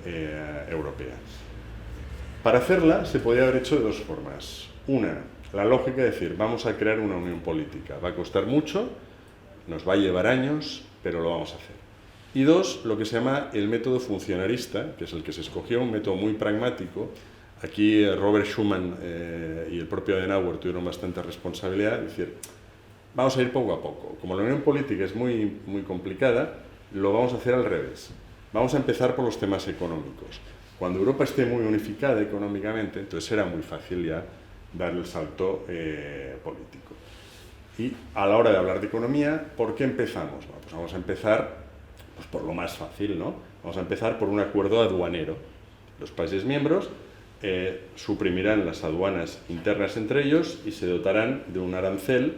Speaker 1: Europea. Para hacerla se podía haber hecho de dos formas. Una, la lógica de decir, vamos a crear una unión política. Va a costar mucho, nos va a llevar años, pero lo vamos a hacer. Y dos, lo que se llama el método funcionarista, que es el que se escogió, un método muy pragmático. Aquí Robert Schuman y el propio Adenauer tuvieron bastante responsabilidad, es decir, vamos a ir poco a poco. Como la unión política es muy complicada, lo vamos a hacer al revés. Vamos a empezar por los temas económicos. Cuando Europa esté muy unificada económicamente, entonces será muy fácil ya dar el salto político. Y a la hora de hablar de economía, ¿por qué empezamos? Bueno, pues vamos a empezar pues por lo más fácil, ¿no? Vamos a empezar por un acuerdo aduanero. Los países miembros suprimirán las aduanas internas entre ellos y se dotarán de un arancel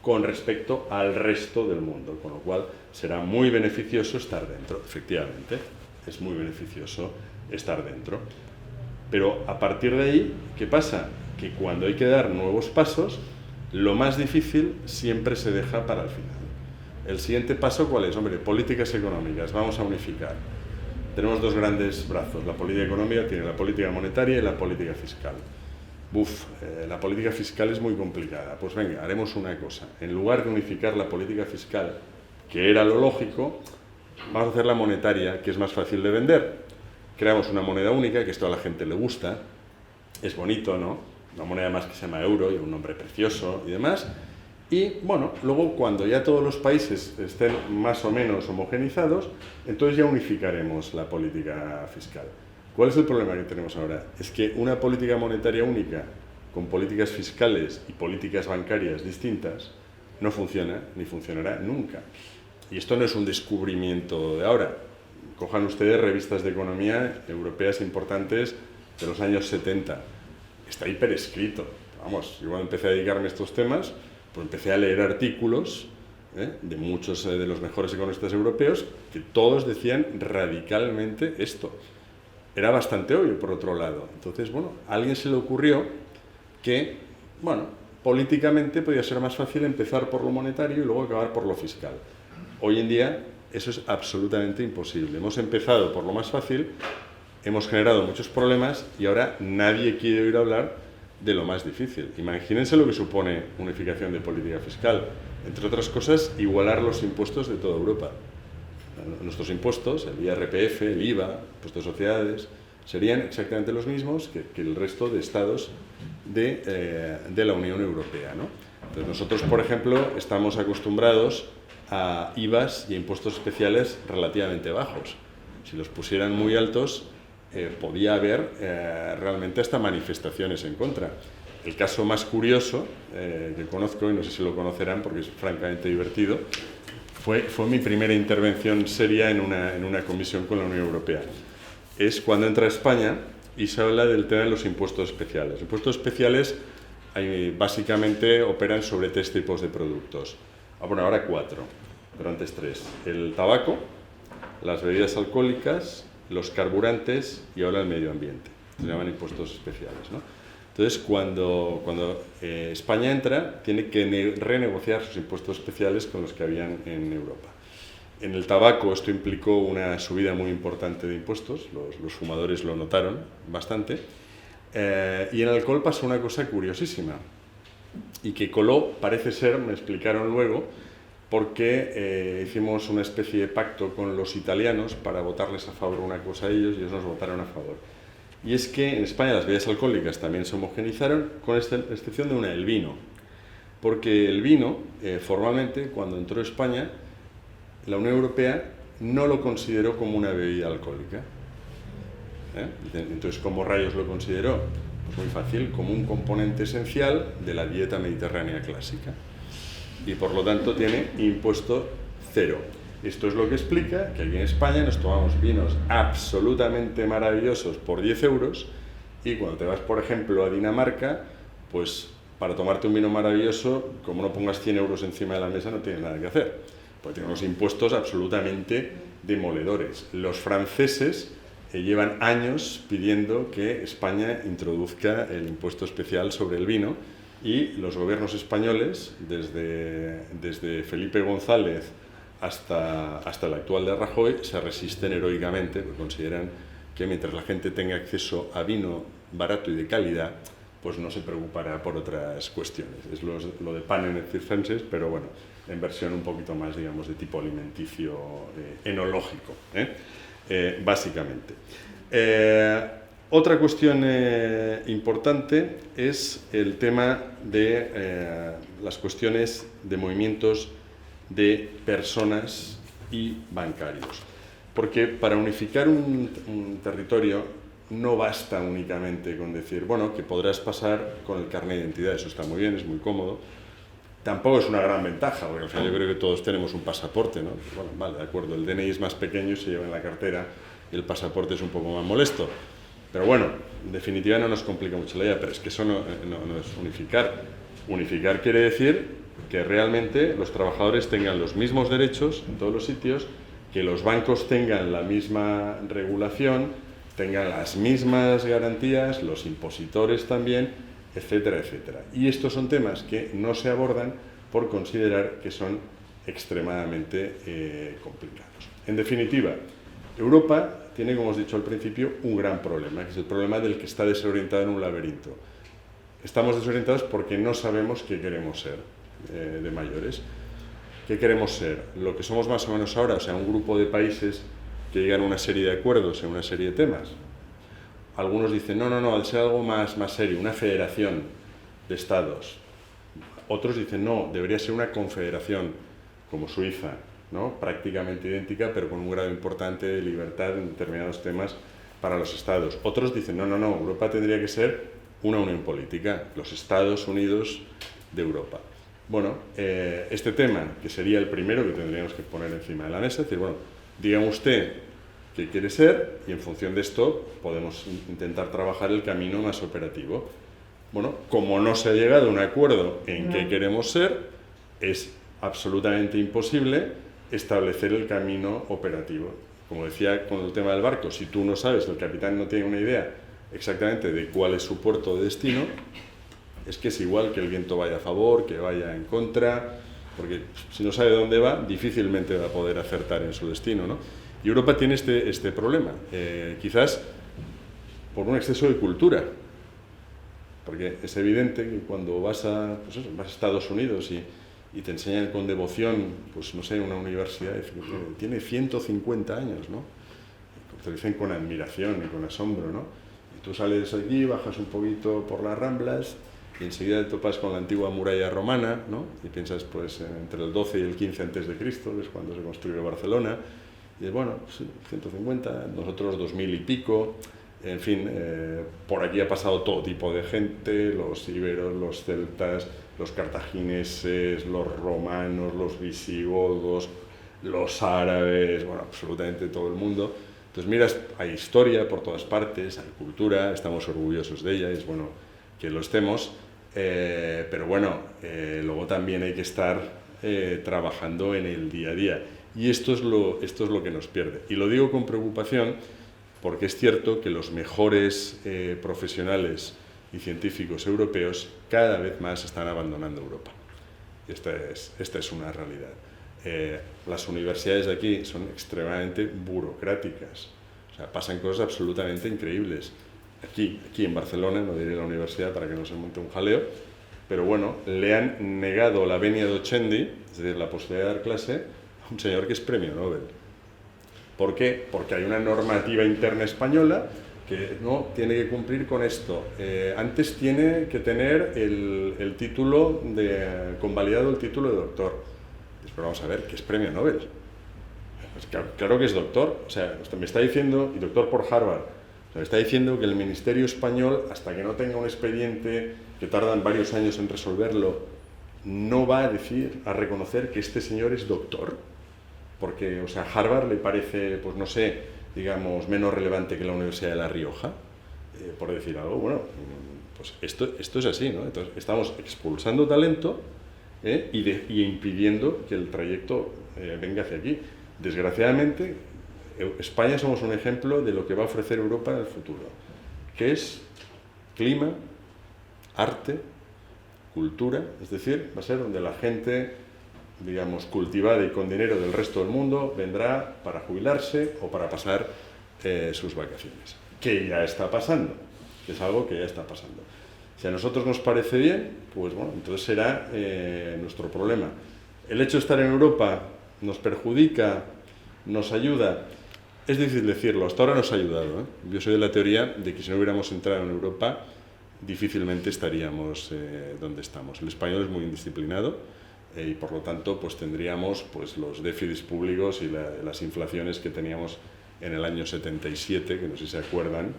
Speaker 1: con respecto al resto del mundo, con lo cual será muy beneficioso estar dentro. Efectivamente, es muy beneficioso estar dentro. Pero a partir de ahí, ¿qué pasa? Que cuando hay que dar nuevos pasos, lo más difícil siempre se deja para el final. El siguiente paso, ¿cuál es? Hombre, políticas económicas, vamos a unificar. Tenemos dos grandes brazos, la política económica tiene la política monetaria y la política fiscal. La política fiscal es muy complicada. Pues venga, haremos una cosa. En lugar de unificar la política fiscal, que era lo lógico, vamos a hacer la monetaria, que es más fácil de vender. Creamos una moneda única, que esto a la gente le gusta, es bonito, ¿no? Una moneda más que se llama euro y un nombre precioso y demás. Y bueno, luego cuando ya todos los países estén más o menos homogenizados, entonces ya unificaremos la política fiscal. ¿Cuál es el problema que tenemos ahora? Es que una política monetaria única, con políticas fiscales y políticas bancarias distintas, no funciona ni funcionará nunca. Y esto no es un descubrimiento de ahora. Cojan ustedes revistas de economía europeas importantes de los años 70. Está hiperescrito. Vamos, yo cuando empecé a dedicarme a estos temas, pues empecé a leer artículos de muchos de los mejores economistas europeos que todos decían radicalmente esto. Era bastante obvio, por otro lado. Entonces, bueno, a alguien se le ocurrió que, bueno, políticamente podía ser más fácil empezar por lo monetario y luego acabar por lo fiscal. Hoy en día eso es absolutamente imposible. Hemos empezado por lo más fácil, hemos generado muchos problemas y ahora nadie quiere oír hablar de lo más difícil. Imagínense lo que supone unificación de política fiscal. Entre otras cosas, igualar los impuestos de toda Europa. Nuestros impuestos, el IRPF, el IVA, el impuesto de sociedades, serían exactamente los mismos que el resto de estados de la Unión Europea, ¿no? Entonces nosotros, por ejemplo, estamos acostumbrados a IVAs y impuestos especiales relativamente bajos. Si los pusieran muy altos, podía haber realmente hasta manifestaciones en contra. El caso más curioso que conozco, y no sé si lo conocerán porque es francamente divertido, fue mi primera intervención seria en una comisión con la Unión Europea. Es cuando entra a España y se habla del tema de los impuestos especiales. Los impuestos especiales básicamente operan sobre 3 tipos de productos. Bueno, ahora 4, pero antes 3. El tabaco, las bebidas alcohólicas, los carburantes y ahora el medio ambiente. Se llaman impuestos especiales, ¿no? Entonces, cuando España entra, tiene que renegociar sus impuestos especiales con los que habían en Europa. En el tabaco esto implicó una subida muy importante de impuestos, los fumadores lo notaron bastante, y en el alcohol pasó una cosa curiosísima, y que coló, parece ser, me explicaron luego, porque hicimos una especie de pacto con los italianos para votarles a favor una cosa a ellos y ellos nos votaron a favor. Y es que en España las bebidas alcohólicas también se homogenizaron, con excepción de una, el vino. Porque el vino, formalmente, cuando entró a España, la Unión Europea no lo consideró como una bebida alcohólica. Entonces, ¿cómo rayos lo consideró? Pues muy fácil, como un componente esencial de la dieta mediterránea clásica. Y por lo tanto tiene impuesto cero. Esto es lo que explica que aquí en España nos tomamos vinos absolutamente maravillosos por 10 euros y cuando te vas, por ejemplo, a Dinamarca, pues para tomarte un vino maravilloso, como no pongas 100 euros encima de la mesa, no tienes nada que hacer, porque tienen unos impuestos absolutamente demoledores. Los franceses llevan años pidiendo que España introduzca el impuesto especial sobre el vino y los gobiernos españoles, desde Felipe González hasta el actual de Rajoy, se resisten heroicamente, porque consideran que mientras la gente tenga acceso a vino barato y de calidad, pues no se preocupará por otras cuestiones. Es lo de panem et circenses, pero bueno, en versión un poquito más, digamos, de tipo alimenticio, enológico, básicamente. Otra cuestión importante es el tema de las cuestiones de movimientos de personas y bancarios. Porque para unificar un territorio no basta únicamente con decir, bueno, que podrás pasar con el carnet de identidad, eso está muy bien, es muy cómodo. Tampoco es una gran ventaja, porque al final yo creo que todos tenemos un pasaporte, ¿no? Bueno, vale, de acuerdo, el DNI es más pequeño y se lleva en la cartera y el pasaporte es un poco más molesto. Pero bueno, en definitiva no nos complica mucho la idea, pero es que eso no es unificar. Unificar quiere decir que realmente los trabajadores tengan los mismos derechos en todos los sitios, que los bancos tengan la misma regulación, tengan las mismas garantías, los impositores también, etcétera, etcétera. Y estos son temas que no se abordan por considerar que son extremadamente complicados. En definitiva, Europa tiene, como os he dicho al principio, un gran problema, que es el problema del que está desorientado en un laberinto. Estamos desorientados porque no sabemos qué queremos ser de mayores. ¿Qué queremos ser? Lo que somos más o menos ahora, o sea, un grupo de países que llegan a una serie de acuerdos en una serie de temas. Algunos dicen, no, al ser algo más serio, una federación de estados. Otros dicen, no, debería ser una confederación, como Suiza, ¿no? Prácticamente idéntica, pero con un grado importante de libertad en determinados temas para los estados. Otros dicen, no, Europa tendría que ser una unión política, los Estados Unidos de Europa. Bueno, este tema, que sería el primero que tendríamos que poner encima de la mesa, es decir, bueno, dígame usted qué quiere ser y en función de esto podemos intentar trabajar el camino más operativo. Bueno, como no se ha llegado a un acuerdo en qué queremos ser, es absolutamente imposible establecer el camino operativo. Como decía con el tema del barco, si tú no sabes, el capitán no tiene una idea exactamente de cuál es su puerto de destino, es que es igual que el viento vaya a favor, que vaya en contra, porque si no sabe dónde va, difícilmente va a poder acertar en su destino, ¿no? Y Europa tiene este problema, quizás por un exceso de cultura, porque es evidente que cuando vas a Estados Unidos y te enseñan con devoción, pues no sé, una universidad tiene 150 años, ¿no? Te dicen con admiración y con asombro, ¿no? Y tú sales allí, bajas un poquito por las Ramblas y enseguida te topas con la antigua muralla romana, ¿no? Y piensas, pues, entre el 12 y el 15 a.C., es cuando se construyó Barcelona, y bueno, sí, 150, nosotros 2000 y pico, en fin, por aquí ha pasado todo tipo de gente, los íberos, los celtas, los cartagineses, los romanos, los visigodos, los árabes, bueno, absolutamente todo el mundo. Entonces miras, hay historia por todas partes, hay cultura, estamos orgullosos de ella, es bueno que lo estemos, pero bueno, luego también hay que estar trabajando en el día a día. Y esto es lo que nos pierde. Y lo digo con preocupación porque es cierto que los mejores profesionales y científicos europeos cada vez más están abandonando Europa. Esta es una realidad. Las universidades de aquí son extremadamente burocráticas. O sea, pasan cosas absolutamente increíbles. Aquí en Barcelona, no diré la universidad para que no se monte un jaleo, pero bueno, le han negado la venia docendi, es decir, la posibilidad de dar clase, a un señor que es premio Nobel. ¿Por qué? Porque hay una normativa interna española que no tiene que cumplir con esto. Antes tiene que tener el título convalidado el título de doctor. Pero vamos a ver, ¿qué es premio Nobel? Pues claro que es doctor. O sea, me está diciendo, y doctor por Harvard, me está diciendo que el Ministerio Español, hasta que no tenga un expediente que tardan varios años en resolverlo, no va a reconocer que este señor es doctor. Porque, o sea, Harvard le parece, pues no sé, digamos, menos relevante que la Universidad de La Rioja, por decir algo. Bueno, pues esto es así, ¿no? Entonces, estamos expulsando talento y impidiendo que el trayecto venga hacia aquí. Desgraciadamente, España somos un ejemplo de lo que va a ofrecer Europa en el futuro, que es clima, arte, cultura, es decir, va a ser donde la gente, digamos, cultivada y con dinero del resto del mundo vendrá para jubilarse o para pasar sus vacaciones, que ya está pasando, que es algo que ya está pasando. Si a nosotros nos parece bien, pues bueno, entonces será nuestro problema. El hecho de estar en Europa nos perjudica, nos ayuda. Es difícil decirlo, hasta ahora nos ha ayudado, ¿eh? Yo soy de la teoría de que si no hubiéramos entrado en Europa, difícilmente estaríamos donde estamos. El español es muy indisciplinado y por lo tanto pues tendríamos pues, los déficits públicos y las inflaciones que teníamos en el año 77, que no sé si se acuerdan,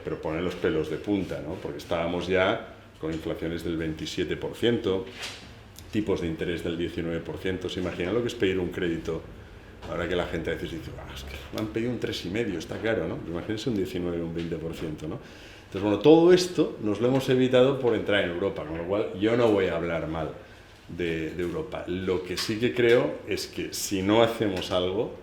Speaker 1: pero ponen los pelos de punta, ¿no? Porque estábamos ya con inflaciones del 27%, tipos de interés del 19%. ¿Se imaginan lo que es pedir un crédito? Ahora que la gente a veces dice, es que me han pedido un 3,5, está caro, ¿no? Imagínense un 19, un 20%, ¿no? Entonces, bueno, todo esto nos lo hemos evitado por entrar en Europa, con lo cual yo no voy a hablar mal de Europa. Lo que sí que creo es que si no hacemos algo,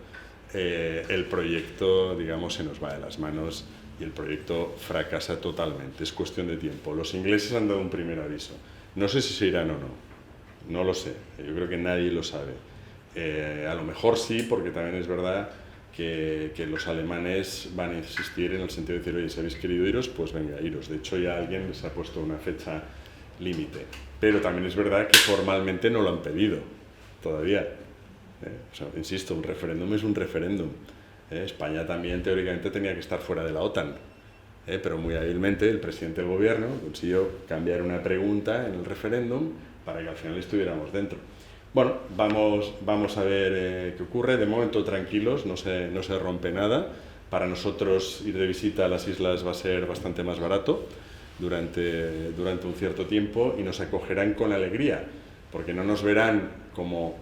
Speaker 1: el proyecto, digamos, se nos va de las manos y el proyecto fracasa totalmente. Es cuestión de tiempo. Los ingleses han dado un primer aviso. No sé si se irán o no. No lo sé. Yo creo que nadie lo sabe. A lo mejor sí, porque también es verdad que los alemanes van a insistir en el sentido de decir, oye, si habéis querido iros, pues venga, iros. De hecho, ya alguien les ha puesto una fecha límite. Pero también es verdad que formalmente no lo han pedido todavía. O sea, insisto, un referéndum es un referéndum. España también teóricamente tenía que estar fuera de la OTAN. Pero muy hábilmente el presidente del gobierno consiguió cambiar una pregunta en el referéndum para que al final estuviéramos dentro. Bueno, vamos a ver qué ocurre. De momento tranquilos, no se rompe nada. Para nosotros ir de visita a las islas va a ser bastante más barato durante un cierto tiempo y nos acogerán con alegría, porque no nos verán como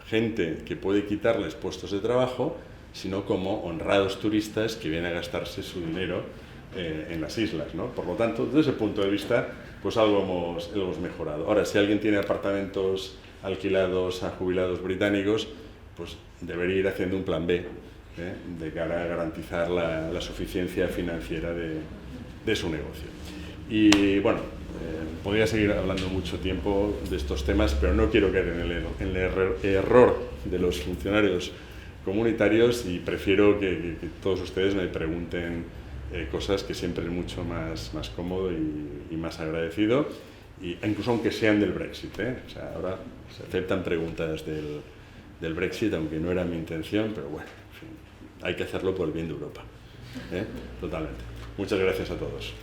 Speaker 1: gente que puede quitarles puestos de trabajo, sino como honrados turistas que vienen a gastarse su dinero en las islas, ¿no? Por lo tanto, desde ese punto de vista, pues algo hemos mejorado. Ahora, si alguien tiene apartamentos alquilados a jubilados británicos, pues debería ir haciendo un plan B de cara a garantizar la suficiencia financiera de su negocio. Y bueno, podría seguir hablando mucho tiempo de estos temas, pero no quiero caer en el error de los funcionarios comunitarios y prefiero que todos ustedes me pregunten cosas que siempre es mucho más cómodo y más agradecido, y incluso aunque sean del Brexit, O sea, ahora se aceptan preguntas del Brexit, aunque no era mi intención, pero bueno, en fin, hay que hacerlo por el bien de Europa, totalmente. Muchas gracias a todos.